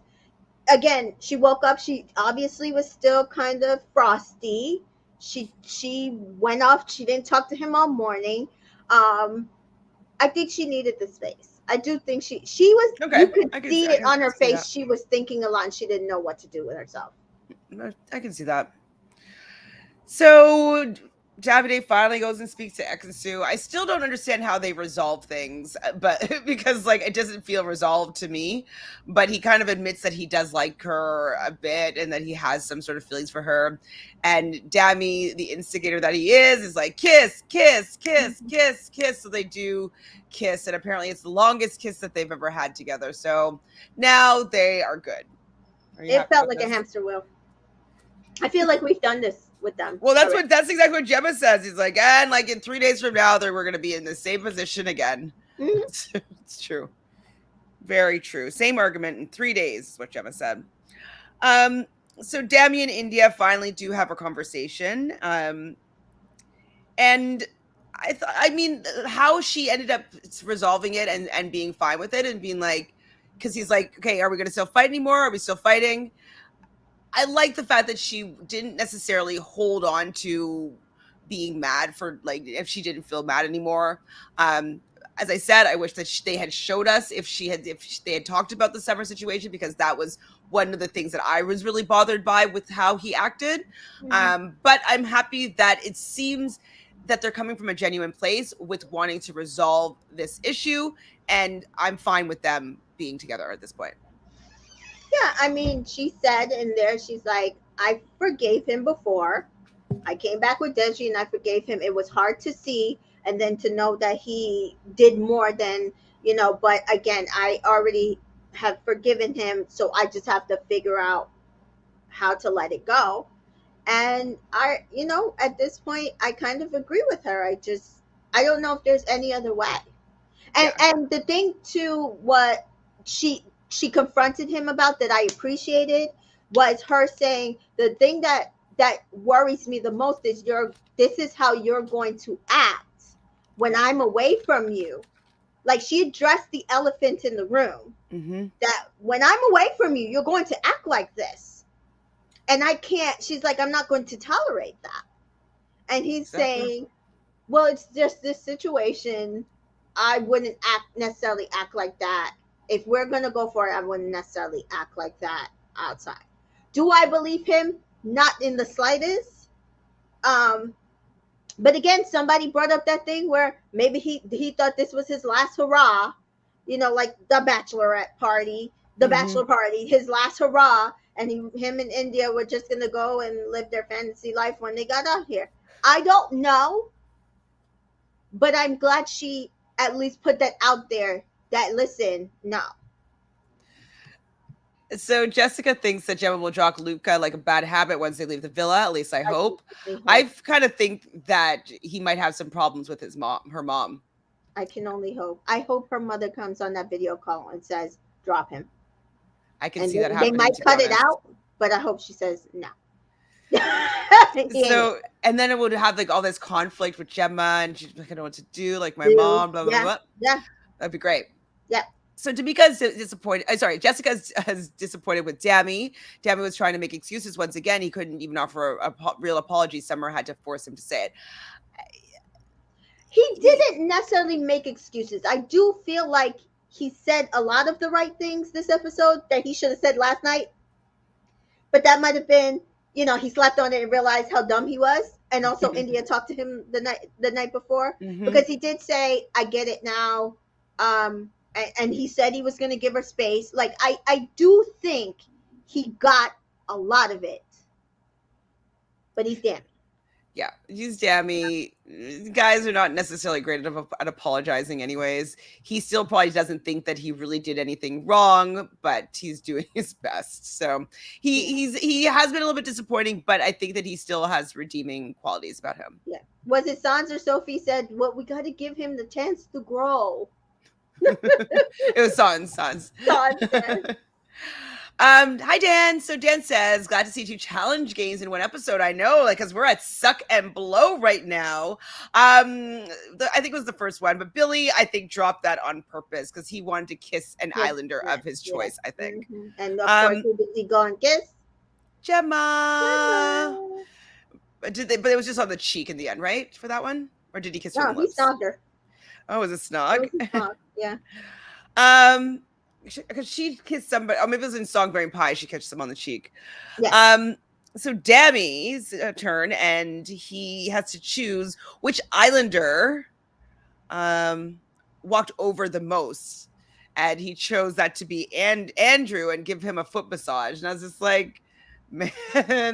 again, she woke up, she obviously was still kind of frosty. She went off, she didn't talk to him all morning. Um I think she needed the space. I do think she was, you Okay. could see I it can on her see face. that. She was thinking a lot and she didn't know what to do with herself. I can see that. So Davide finally goes and speaks to Ekin-su. I still don't understand how they resolve things, but because like it doesn't feel resolved to me. But he kind of admits that he does like her a bit and that he has some sort of feelings for her. And Dami, the instigator that he is like kiss, kiss, kiss, Mhm. kiss, kiss. So they do kiss, and apparently it's the longest kiss that they've ever had together. So now they are good. Are you It happy felt with like a this? hamster wheel. I feel like we've done this with them Well, already. that's exactly what Gemma says. He's like, and like in 3 days from now, we're going to be in the same position again. Mhm. It's true, very true. Same argument in 3 days is what Gemma said. Um, so Dami and India finally do have a conversation, and I mean, how she ended up resolving it and being fine with it and being like, because he's like, okay, are we going to still fight anymore? Are we still fighting? I like the fact that she didn't necessarily hold on to being mad for like if she didn't feel mad anymore. Um, as I said, I wish that they had showed us if they had talked about the summer situation because that was one of the things that I was really bothered by with how he acted. Mhm. But I'm happy that it seems that they're coming from a genuine place with wanting to resolve this issue, and I'm fine with them being together at this point. Yeah, I mean, she said in there, she's like, I forgave him before. I came back with Deji and I forgave him. It was hard to see and then to know that he did more than, but again, I already have forgiven him. So I just have to figure out how to let it go. And at this point, I kind of agree with her. I don't know if there's any other way. and Yeah. and the thing too, what she confronted him about that I appreciated was her saying the thing that worries me the most is this is how you're going to act when Yeah. I'm away from you. Like, she addressed the elephant in the room, Mm-hmm. that when I'm away from you, you're going to act like this, and I can't. She's like, I'm not going to tolerate that. And he's Exactly. saying, well, it's just this situation. I wouldn't necessarily act like that. If we're gonna go for it, I wouldn't necessarily act like that outside. Do I believe him? Not in the slightest. Um, but again, somebody brought up that thing where maybe he thought this was his last hurrah, like the bachelorette party, the Mm-hmm. bachelor party, his last hurrah, and him and India were just gonna go and live their fantasy life when they got out here. I don't know, but I'm glad she at least put that out there, that listen, no. So Jessica thinks that Gemma will drop Luca like a bad habit once they leave the villa. At least I I can hope. only I hope. kind of think that he might have some problems with her mom. I can only hope. I hope her mother comes on that video call and says, drop him. I can And see that they happening, might to be cut it honest. out, but I hope she says no. He ain't it. So, and then it would have like all this conflict with Gemma, and she's like, I don't know what to do, like my Do. mom, blah blah Yeah, blah. yeah, That'd be great. yeah. So Tamika's disappointed. Sorry, Jessica's is disappointed with Dami. Dami was trying to make excuses once again. He couldn't even offer a real apology. Summer had to force him to say it. He He, didn't necessarily make excuses. I do feel like he said a lot of the right things this episode that he should have said last night, but that might have been, he slept on it and realized how dumb he was. And also, India talked to him the night before, mm-hmm. because he did say, I get it now. And he said he was going to give her space. Like, I do think he got a lot of it, but he's damn. Yeah, he's Dami. Guys are not necessarily great at apologizing, anyways. He still probably doesn't think that he really did anything wrong, but he's doing his best. So Yeah, he has been a little bit disappointing, but I think that he still has redeeming qualities about him. yeah. Was it Sans or Sophie said, well, we got to give him the chance to grow? It was Sans. Sans said. Hi Dan. So Dan says, glad to see two challenge games in one episode. I know, like, because we're at suck and blow right now. I think it was the first one, but Billy, I think, dropped that on purpose because he wanted to kiss an Yes, islander yes, of his yes. choice, I think. And of course, Um, who did he go and kiss? Gemma. Emma. But it was just on the cheek in the end, right? For that one? Or did he kiss her on No, the he lips? snogged her. Oh, was it It Snog? was a snog. Yeah. Because she kissed somebody, or maybe it was in Song Berry Pie, she kissed him on the cheek. Yes. Um, So Dammy's turn, and he has to choose which Islander um, walked over the most, and he chose that to be Andrew and give him a foot massage. And I was just like, man,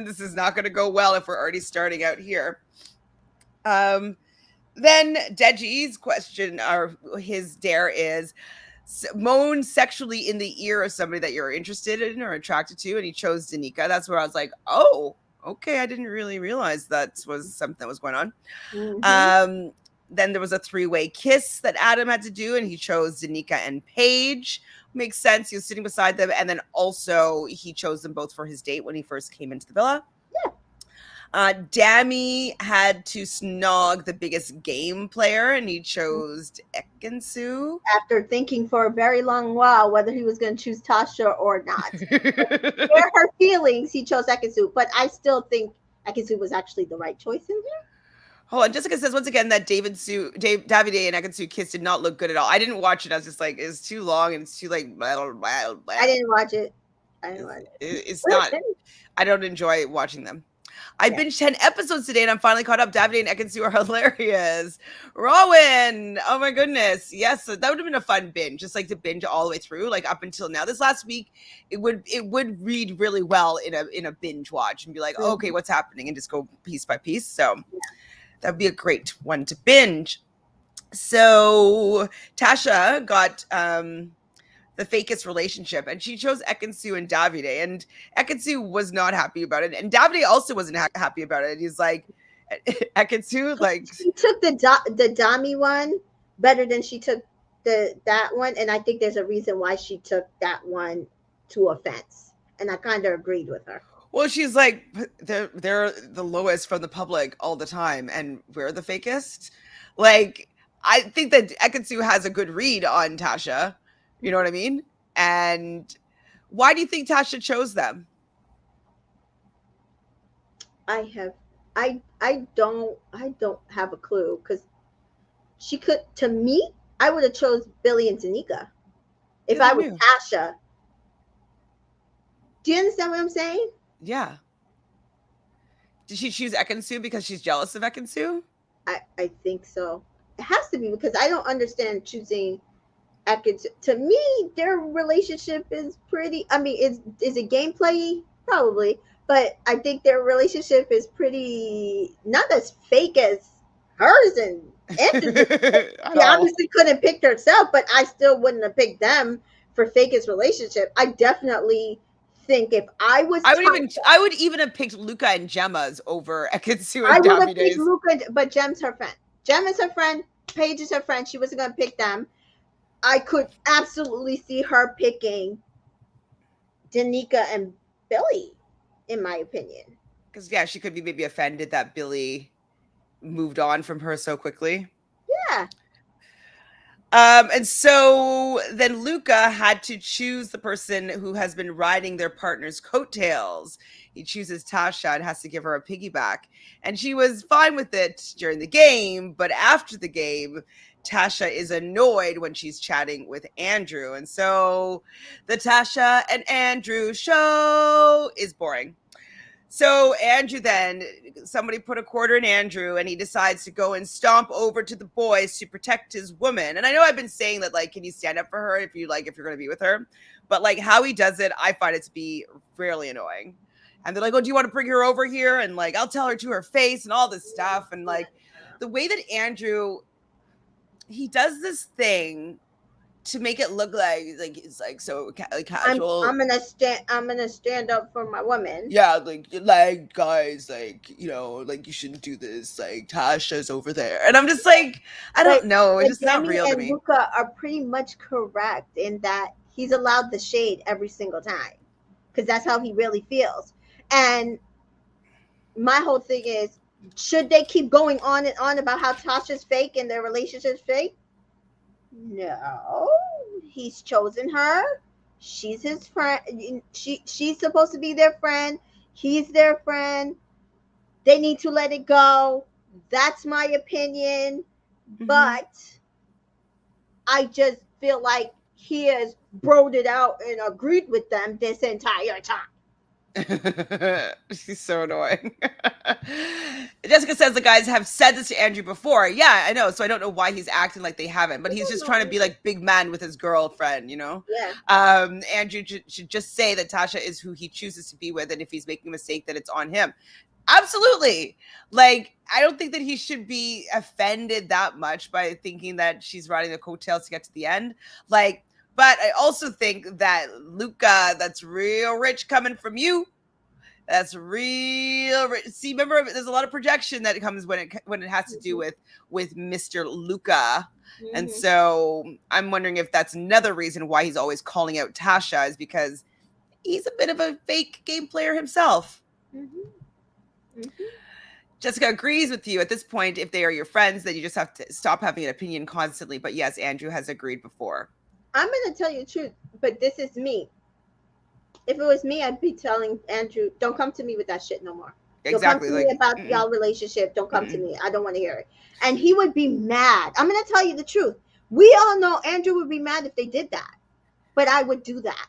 this is not going to go well if we're already starting out here. Um, then Deji's question or his dare is moan sexually in the ear of somebody that you're interested in or attracted to, and he chose Danica. That's where I was like, oh, okay, I didn't really realize that was something that was going on. Mm-hmm. Um, then there was a three-way kiss that Adam had to do, and he chose Danica and Paige. Makes sense. He was sitting beside them, and then also he chose them both for his date when he first came into the villa. Yeah. Dammy had to snog the biggest game player, and he chose Ekin-su. After thinking for a very long while whether he was going to choose Tasha or not. Share her feelings, he chose Ekin-su, but I still think Ekin-su was actually the right choice in here. Hold on, Jessica says once again that Davide and Ekin-su kiss did not look good at all. I didn't watch it. I was just like, it's too long and it's too like, I didn't watch it. I didn't watch it's not. it. I don't enjoy watching them. I Yeah. binged 10 episodes today and I'm finally caught up. Davide and Ekin-su are hilarious. Rowan, oh my goodness. Yes, that would have been a fun binge, just like to binge all the way through, like up until now. This last week, it would read really well in a binge watch and be like, oh, okay, what's happening? And just go piece by piece. So that would be a great one to binge. So Tasha got the fakest relationship, and she chose Ekin-su and Davide, and Ekin-su was not happy about it, and Davide also wasn't happy about it. He's like, Ekin-su, like She took the Dami one better than she took that one, and I think there's a reason why she took that one to offense, and I kind of agreed with her. well, she's like, they're the lowest from the public all the time, and we're the fakest. Like, I think that Ekin-su has a good read on Tasha. You know what I mean? And why do you think Tasha chose them? I have I don't have a clue because she could to me I would have chose Billy and Tanika if Yeah, I they was knew. Tasha. Do you understand what I'm saying? Yeah. Did she choose Ekin-su because she's jealous of Ekin-su? I think so. It has to be because I don't understand choosing Atkins. To me, their relationship is pretty. I mean, is it gameplay? Probably, but I think their relationship is pretty not as fake as hers and Andrew's. At She all. obviously couldn't pick herself, but I still wouldn't have picked them for fakest relationship. I definitely think if I was Tasha, I would even have picked Luca and Gemma's over Ekin-su I and would have picked Davide's. Luca, but Jem's her friend. Jem is her friend. Paige is her friend. She wasn't gonna pick them. I could absolutely see her picking Danica and Billy, in my opinion. Because yeah, she could be maybe offended that Billy moved on from her so quickly. Yeah. And so then Luca had to choose the person who has been riding their partner's coattails. He chooses Tasha and has to give her a piggyback. And she was fine with it during the game, but after the game, Tasha is annoyed when she's chatting with Andrew. And so the Tasha and Andrew show is boring. So Andrew then, somebody put a quarter in Andrew and he decides to go and stomp over to the boys to protect his woman. And I know I've been saying that, like, can you stand up for her if you're going to be with her? But like how he does it, I find it to be really annoying. And they're like, oh, do you want to bring her over here? And like, I'll tell her to her face and all this stuff. And like the way that Andrew, he does this thing to make it look like it's like so casual. I'm gonna stand up for my woman. Yeah, like guys, like like you shouldn't do this. Like Tasha's over there, and I'm just like, I But don't know. It's but just not Demi real to and me. Luca are pretty much correct in that he's allowed the shade every single time because that's how he really feels. And my whole thing is, should they keep going on and on about how Tasha's fake and their relationship's fake? No, he's chosen her. She's his friend. She's supposed to be their friend. He's their friend. They need to let it go. That's my opinion. Mm-hmm. But I just feel like he has broed it out and agreed with them this entire time. She's so annoying. Jessica says the guys have said this to Andrew before. Yeah, I know. So I don't know why he's acting like they haven't, but I he's don't just know trying to be either. like big man with his girlfriend, you know? Yeah. Andrew should just say that Tasha is who he chooses to be with, and if he's making a mistake, that it's on him. Absolutely. Like, I don't think that he should be offended that much by thinking that she's riding the coattails to get to the end. Like, but I also think that Luca, that's real rich coming from you. That's real rich. See, remember, there's a lot of projection that comes when it has to do Hmm. with Mr. Luca. And Hmm. so I'm wondering if that's another reason why he's always calling out Tasha, is because he's a bit of a fake game player himself. Hmm. Hmm. Jessica agrees with you. At this point, if they are your friends, then you just have to stop having an opinion constantly. But yes, Andrew has agreed before. I'm gonna tell you the truth, but this is me. If it was me, I'd be telling Andrew, "Don't come to me with that shit no more. Don't come Exactly. to me Like, about mm-mm, y'all relationship. Don't come to mm-mm. me. I don't want to hear it." And he would be mad. I'm gonna tell you the truth. We all know Andrew would be mad if they did that, but I would do that.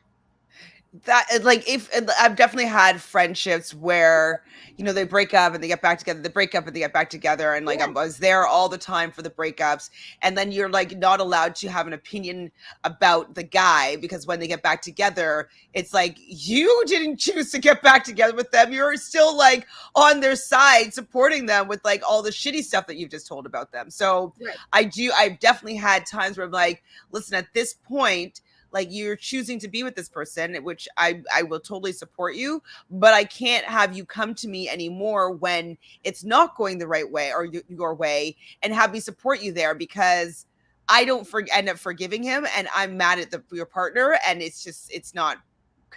That, like, if I've definitely had friendships where, you know, they break up and they get back together, they break up and they get back together, and like I Yeah, was there all the time for the breakups, and then you're like not allowed to have an opinion about the guy, because when they get back together, it's like you didn't choose to get back together with them. You're still like on their side supporting them with like all the shitty stuff that you've just told about them. So right. I've definitely had times where I'm like, listen, at this point, like, you're choosing to be with this person, which I will totally support you, but I can't have you come to me anymore when it's not going the right way or your way, and have me support you there, because I don't end up forgiving him, and I'm mad at your partner, and it's not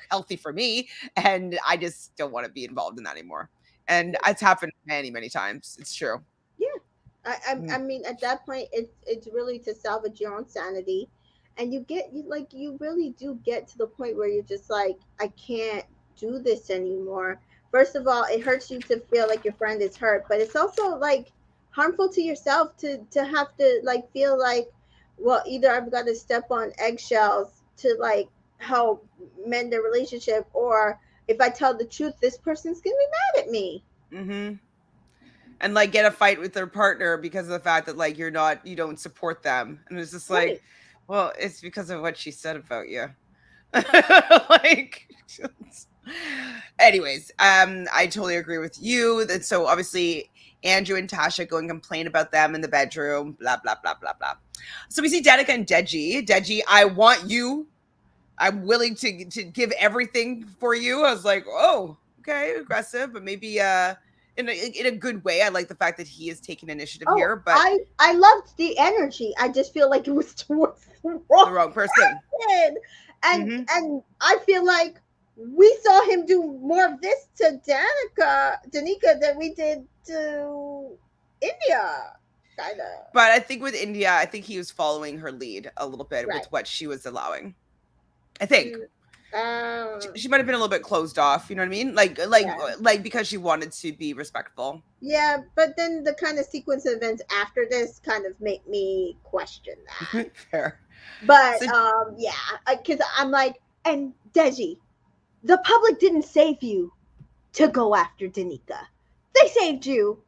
healthy for me, and I just don't want to be involved in that anymore. And it's happened many times. It's true. Yeah. I Mm. mean, at that point, it's really to salvage your own sanity, and you really do get to the point where you're just like, I can't do this anymore. First of all, it hurts you to feel like your friend is hurt, but it's also like harmful to yourself to have to like feel like, well, either I've got to step on eggshells to like help mend the relationship, or if I tell the truth, this person's gonna be mad at me. Mm-hmm. And like get a fight with their partner because of the fact that like you don't support them, and it's just like, Right. well, it's because of what she said about you. Like, anyways, I totally agree with you that, so obviously Andrew and Tasha go and complain about them in the bedroom, blah blah blah blah blah. So we see Danica and Deji, I want you, I'm willing to give everything for you. I was like, oh, okay, aggressive, but maybe in a good way. I like the fact that he is taking initiative Oh, here, but I loved the energy. I just feel like it was towards the the wrong wrong person. person. Hmm. And I feel like we saw him do more of this to Danica than we did to India. Kinda. But I think with India, I think he was following her lead a little bit Right. with what she was allowing. I think Mm, um she might have been a little bit closed off. You know what I mean? yeah. Like because she wanted to be respectful. Yeah, but then the kind of sequence of events after this kind of make me question that. Fair. But So yeah, because I'm like, and Deji, the public didn't save you to go after Danica. They saved you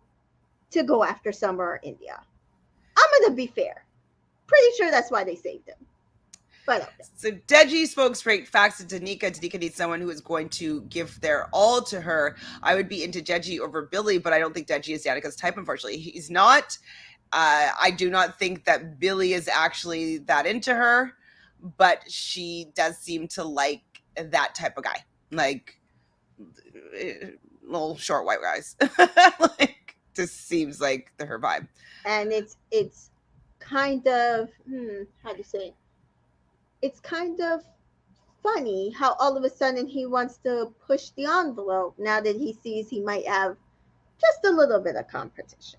to go after Summer or India. I'm gonna be fair. Pretty sure that's why they saved him. But okay. So Deji spoke straight facts to Danica. Danica needs someone who is going to give their all to her. I would be into Deji over Billy, but I don't think Deji is Danica's type, unfortunately. He's not. I do not think that Billy is actually that into her, but she does seem to like that type of guy. Like, little short white guys. Like, just seems like her vibe. And it's kind of how do you say it? It's kind of funny how all of a sudden he wants to push the envelope now that he sees he might have just a little bit of competition.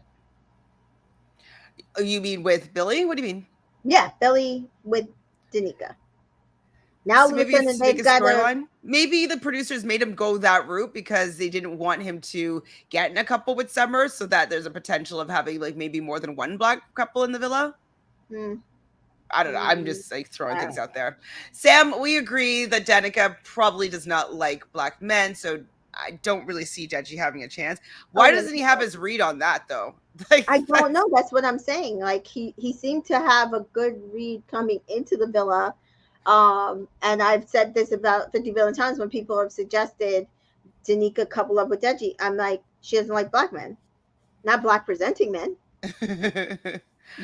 Oh, you mean with Billy? What do you mean? Yeah, Billy with Danica. Now So all of a maybe sudden it's to make they've a got a storyline. Maybe the producers made him go that route because they didn't want him to get in a couple with Summer, so that there's a potential of having like maybe more than one black couple in the villa. hmm, I don't know. I'm hmm, just like throwing uh, things out there. Sam, we agree that Danica probably does not like black men, so I don't really see Deji having a chance. Oh Why no, doesn't he have his read on that though? Like I don't that's know. That's what I'm saying. Like he seemed to have a good read coming into the villa. And I've said this about 50 billion times when people have suggested Danica couple up with Deji. I'm like, she doesn't like black men, not black presenting men.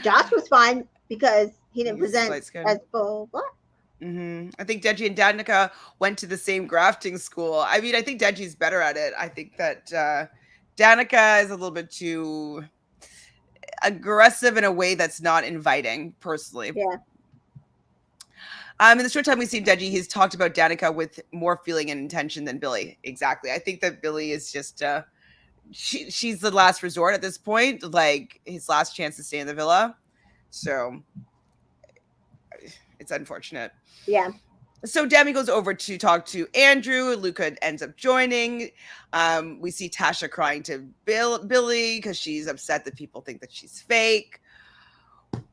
Josh was fine because he didn't he's present light skinned. as full black. I think Deji and Danica went to the same grafting school. I mean, I think Deji's better at it. I think that Danica is a little bit too aggressive in a way that's not inviting, personally. Yeah. In the short time we've seen Deji, he's talked about Danica with more feeling and intention than Billy. Exactly. I think that Billy is just she's the last resort at this point, like his last chance to stay in the villa. So it's unfortunate. Yeah. So Demi goes over to talk to Andrew. Luca ends up joining. We see Tasha crying to Billy because she's upset that people think that she's fake.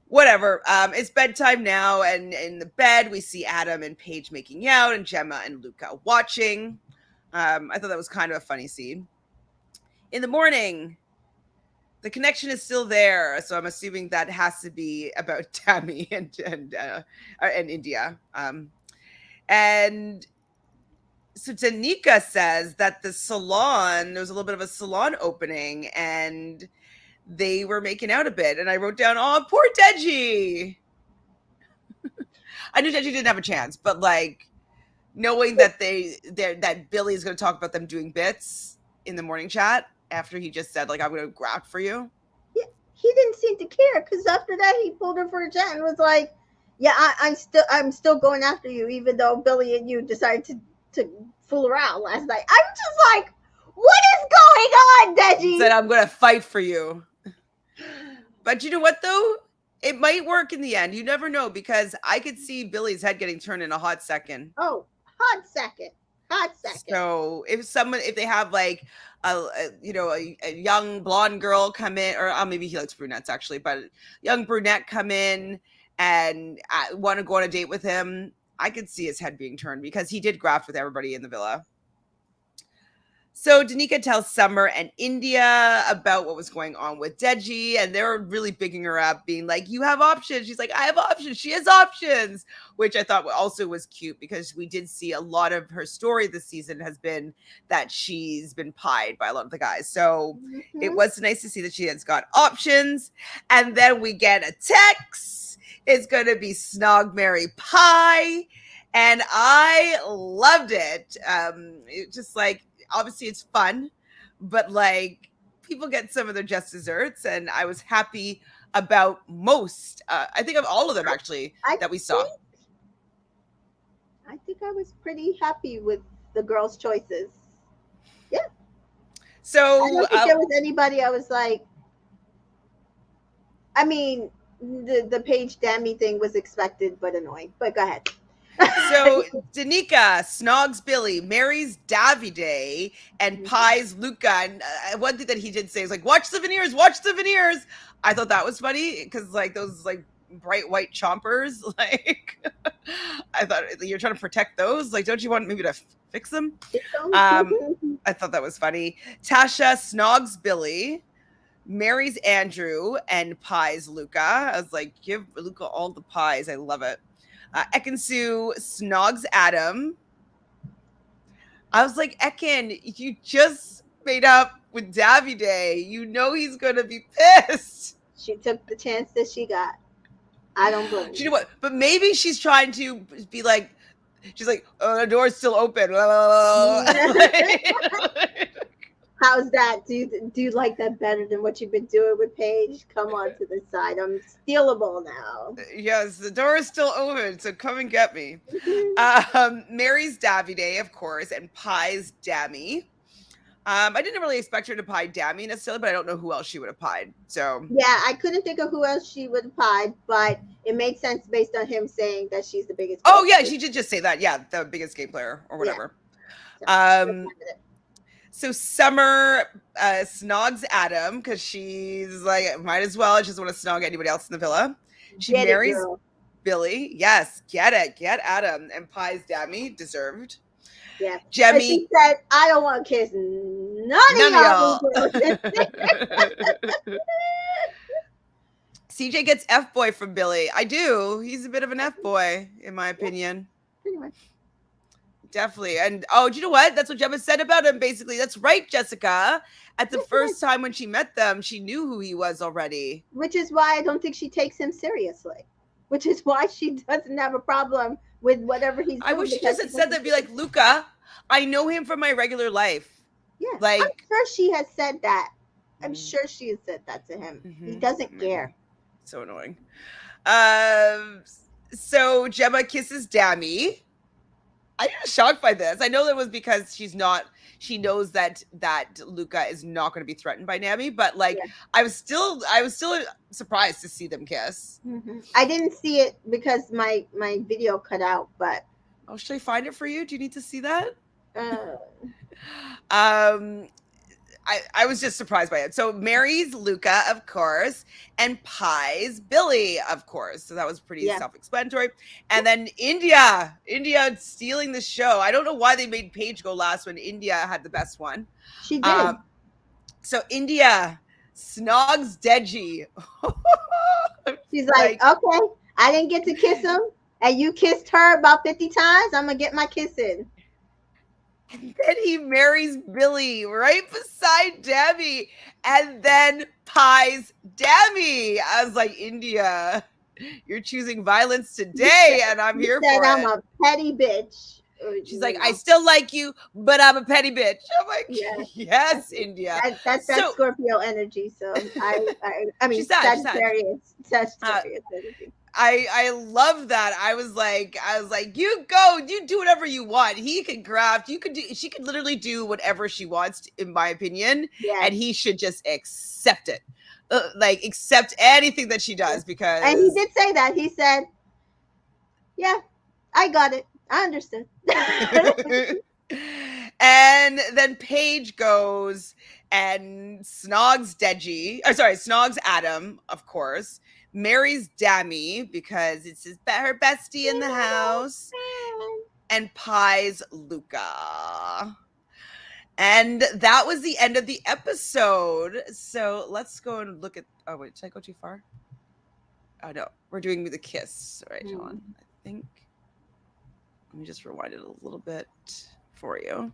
Whatever. It's bedtime now, and in the bed we see Adam and Paige making out, and Gemma and Luca watching. I thought that was kind of a funny scene. In the morning, the connection is still there, so I'm assuming that has to be about Tammy and India. And so Danica says that the salon, there was a little bit of a salon opening, and they were making out a bit. And I wrote down, oh, poor Deji. I knew Deji didn't have a chance, but like knowing that that Billy's going to talk about them doing bits in the morning chat after he just said like I'm going to graft for you. Yeah. He didn't seem to care because after that he pulled her for a jet and was like, "Yeah, I'm still going after you, even though Billy and you decided to fool around last night." I'm just like, "What is going on, Deji?" Said I'm going to fight for you. But you know what though? It might work in the end. You never know, because I could see Billy's head getting turned in a hot second. Oh, hot second. Hot second. So if they have like a young blonde girl come in, or maybe he likes brunettes actually, but young brunette come in and want to go on a date with him, I could see his head being turned because he did graft with everybody in the villa. So Danica tells Summer and India about what was going on with Deji, and they're really bigging her up, being like, you have options. She's like, I have options. She has options, which I thought also was cute because we did see a lot of her story this season has been that she's been pied by a lot of the guys. So it was nice to see that she has got options. And then we get a text. It's going to be Snog, Marry, Pie. And I loved it. It just like, obviously it's fun, but like people get some of their just desserts, and I was happy about most. I think of all of them actually that we saw. I think I was pretty happy with the girls' choices. Yeah. So I don't think there was anybody I was like. I mean, the Paige Dammy thing was expected but annoying. But go ahead. So Danica snogs Billy, marries Davide, and pies Luca. And one thing that he did say is like, watch the veneers. I thought that was funny because like those like bright white chompers, like I thought you're trying to protect those. Like, don't you want maybe to fix them? I thought that was funny. Tasha snogs Billy, marries Andrew, and pies Luca. I was like, give Luca all the pies. I love it. Ekin-su snogs Adam. I was like, Ekin, you just made up with Davide. You know he's going to be pissed. She took the chance that she got. I don't blame you. Know what? But maybe she's trying to be like, she's like, oh, the door's still open. How's that? Do you like that better than what you've been doing with Paige? Come on to the side. I'm stealable now. Yes, the door is still open, so come and get me. Marries Davide, of course, and pies Dammy. I didn't really expect her to pie Dammy necessarily, but I don't know who else she would have pied. So yeah, I couldn't think of who else she would have pied, but it made sense based on him saying that she's the biggest. Oh yeah, she did just say that. Yeah, the biggest game player or whatever. Yeah. So Summer snogs Adam because she's like, might as well. She doesn't want to snog anybody else in the villa. She marries Billy. Yes, get it. Get Adam and pies Dammy. Deserved. Yeah. And she Jemmy, said, I don't want to kiss none of none of y'all y'all. girls. CJ gets F boy from Billy. I do. He's a bit of an F boy, in my Yeah, opinion. pretty much. Definitely. And oh, do you know what? That's what Gemma said about him, basically. That's right, Jessica. At the Yes, it is. first time when she met them, she knew who he was already. Which is why I don't think she takes him seriously. Which is why she doesn't have a problem with whatever he's I doing wish she because just she had said doesn't that, be take like, him seriously. Luca, I know him from my regular life. Yeah, I'm Like, sure she has said that. I'm mm, sure she has said that to him. He mm-hmm, doesn't care. maybe. So annoying. Um, so Gemma kisses Dammy. I'm shocked by this. I know that was because she knows that Luca is not going to be threatened by Nami, but like Yeah. I was still surprised to see them kiss. I didn't see it because my video cut out, but Oh, should I find it for you? Do you need to see that? uh, Um I was just surprised by it. So Mary's Luca, of course, and Pie's Billy, of course. So that was pretty yeah, self-explanatory. And then India stealing the show. I don't know why they made Paige go last when India had the best one. she Um, did. so India snogs Deji. She's like, Like, okay, I didn't get to kiss him, and you kissed her about 50 times. I'm gonna get my kiss in. and then he marries Billy right beside Debbie, and then pies Debbie. I was like, India, you're choosing violence today, and I'm You here said for I'm it. a petty bitch. She's like, You I know, still like you, but I'm a petty bitch. I'm like, yeah. yes, India. That's that So Scorpio energy. So I mean she's sad. She's sad. Uh, Sagittarius energy. I love that. I was like, you go, you do whatever you want. He can craft. She could literally do whatever she wants, in my opinion, Yeah, and he should just accept it. Like accept anything that she yeah. does And he because did say that. He said, "Yeah, I got it. I understood." and then Paige goes and snogs Deji. Or sorry, snogs Adam, of course. Marries Dammy because it's her bestie in the house, and pies Luca. And that was the end of the episode. So let's go and look at. Oh wait, did I go too far? Oh no, we're doing the kiss. All right, hold on. I think. Let me just rewind it a little bit for you.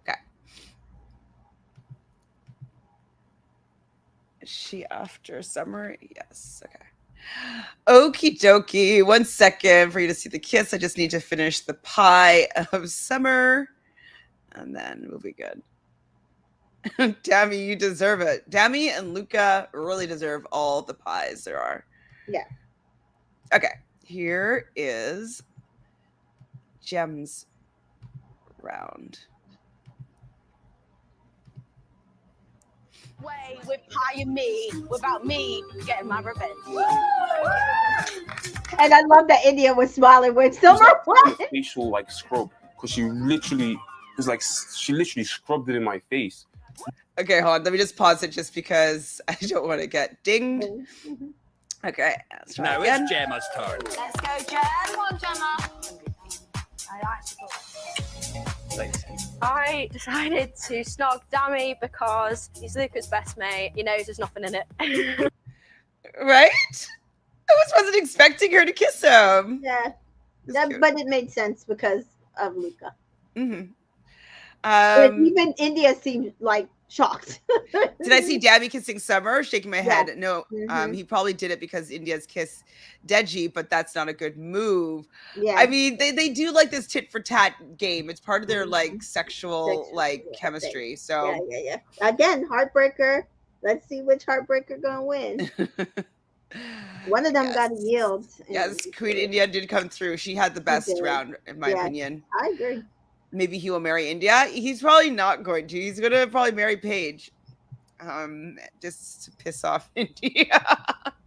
Okay. Is she after summer? Yes. Okay. Okie dokie. 1 second for you to see the kiss. I just need to finish the pie of summer, and then we'll be good. Dammy, you deserve it. Dammy and Luca really deserve all the pies there are. Yeah. Okay. Here is Gems round. Way with Pie and me without me getting my revenge. And I love that India was smiling when Summer Like won. facial like scrub because she literally scrubbed it in my face. Okay, hold on. Let me just pause it just because I don't want to get dinged. Okay, let's try Now again. it's Gemma's turn. Let's go, Jem. Come on, Gemma. I actually thought I decided to snog Dammy because he's Luca's best mate. He knows there's nothing in it. Right? I wasn't expecting her to kiss him. Yeah, Cute. but it made sense because of Luca. Mm-hmm. Even India seemed like shocked. Did I see Dammy kissing Summer? Shaking my head. No. Mhm. He probably did it because India's kiss Deji, but that's not a good move. Yeah. I mean, they do like this tit for tat game. It's part of their like sexual like yeah, chemistry. Yeah, So yeah. Again, heartbreaker. Let's see which heartbreaker gonna win. One of them got to yield. Yes, Queen India did come through. She had the best did. round, in my opinion. I agree. Maybe he will marry India. He's probably not going to. He's gonna probably marry Paige. Just to piss off India.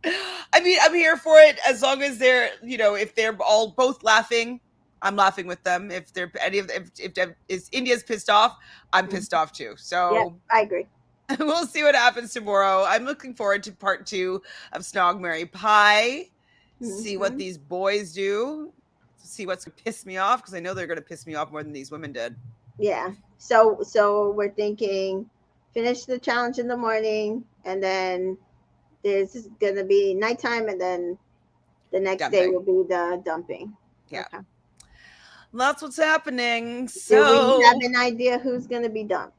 I mean, I'm here for it as long as they're, if they're all both laughing, I'm laughing with them. If they're if India's pissed off, I'm pissed off too. So yeah, I agree. We'll see what happens tomorrow. I'm looking forward to part 2 of Snog Marry Pie. See what these boys do. see what's going to piss me off, because I know they're going to piss me off more than these women did. Yeah. So we're thinking finish the challenge in the morning, and then there's gonna be nighttime, and then the next day Dumping. will be the dumping. Yeah. Okay. That's what's happening. Do we have So, an idea who's gonna be dumped?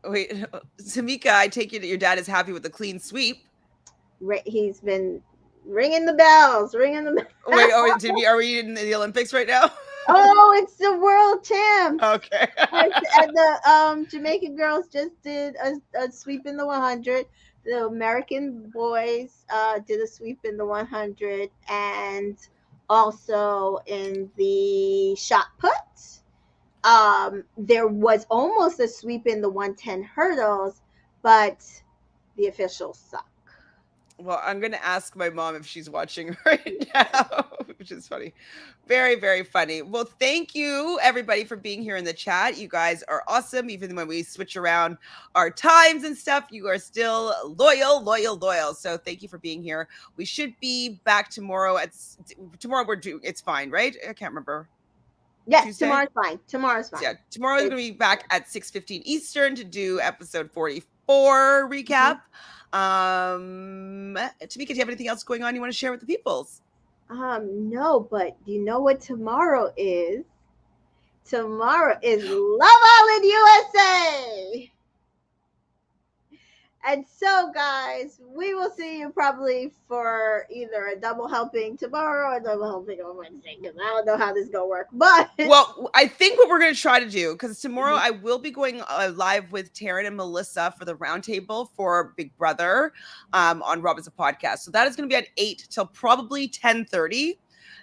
wait, Tamika, I take it that your dad is happy with the clean sweep. He's been ringing the bells, ringing the bells. Wait, are we in the Olympics right now? Oh, it's the world champs. Okay. And the Jamaican girls just did a sweep in the 100. The American boys did a sweep in the 100, and also in the shot put. There was almost a sweep in the 110 hurdles, but the officials suck. Well, I'm going to ask my mom if she's watching right now, which is funny. Very, very funny. Well, thank you, everybody, for being here in the chat. You guys are awesome. Even when we switch around our times and stuff, you are still loyal. So thank you for being here. We should be back tomorrow. Tomorrow we're doing, it's fine, right? I can't remember. Yes, Tuesday? tomorrow's fine. Tomorrow's fine. Yeah, tomorrow's going to be back at 6:15 Eastern to do episode 44 recap. Tamika, do you have anything else going on you want to share with the peoples? No, but do you know what tomorrow is? Tomorrow is Love Island USA. And so, guys, we will see you probably for either a double helping tomorrow or a double helping on Wednesday, because I don't know how this is going to work. But well, I think what we're going to try to do, because tomorrow I will be going live with Taryn and Melissa for the roundtable for Big Brother on Robin's podcast. So that is going to be at 8 till probably 10:30.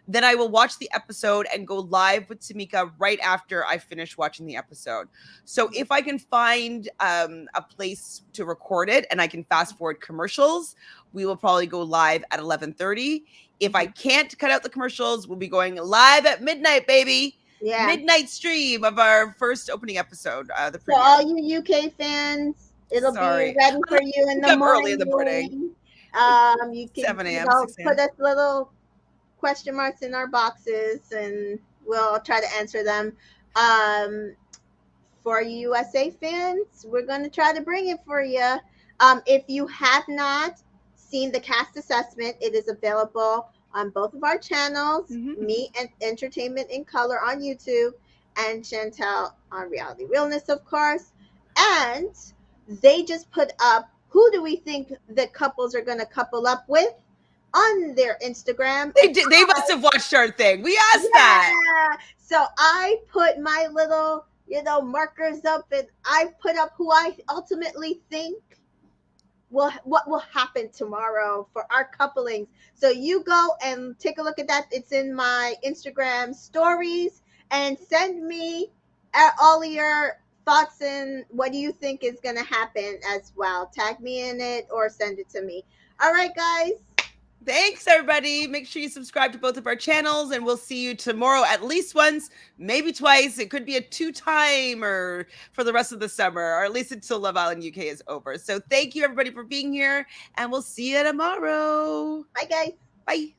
Then I will watch the episode and go live with Tamika right after I finish watching the episode. So if I can find a place to record it and I can fast forward commercials, we will probably go live at 11:30. If I can't cut out the commercials, we'll be going live at midnight, baby. Yeah. Midnight stream of our first opening episode. The so all you UK fans, it'll be ready for you in the morning. Early in the morning. You can 7 a.m. put us little question marks in our boxes, and we'll try to answer them. For USA fans, we're going to try to bring it for you. If you have not seen the cast assessment, it is available on both of our channels, me and Entertainment in Color on YouTube, and Chantel on Reality Realness, of course. And they just put up, who do we think the couples are going to couple up with on their Instagram. They did. They must have watched our thing. We asked that. So I put my little, markers up, and I put up who I ultimately think what will happen tomorrow for our couplings. So you go and take a look at that. It's in my Instagram stories, and send me all of your thoughts and what do you think is going to happen as well. Tag me in it or send it to me. All right, guys. Thanks, everybody. Make sure you subscribe to both of our channels, and we'll see you tomorrow at least once, maybe twice. It could be a 2-timer for the rest of the summer, or at least until Love Island UK is over. So thank you, everybody, for being here, and we'll see you tomorrow. Bye, guys. Bye.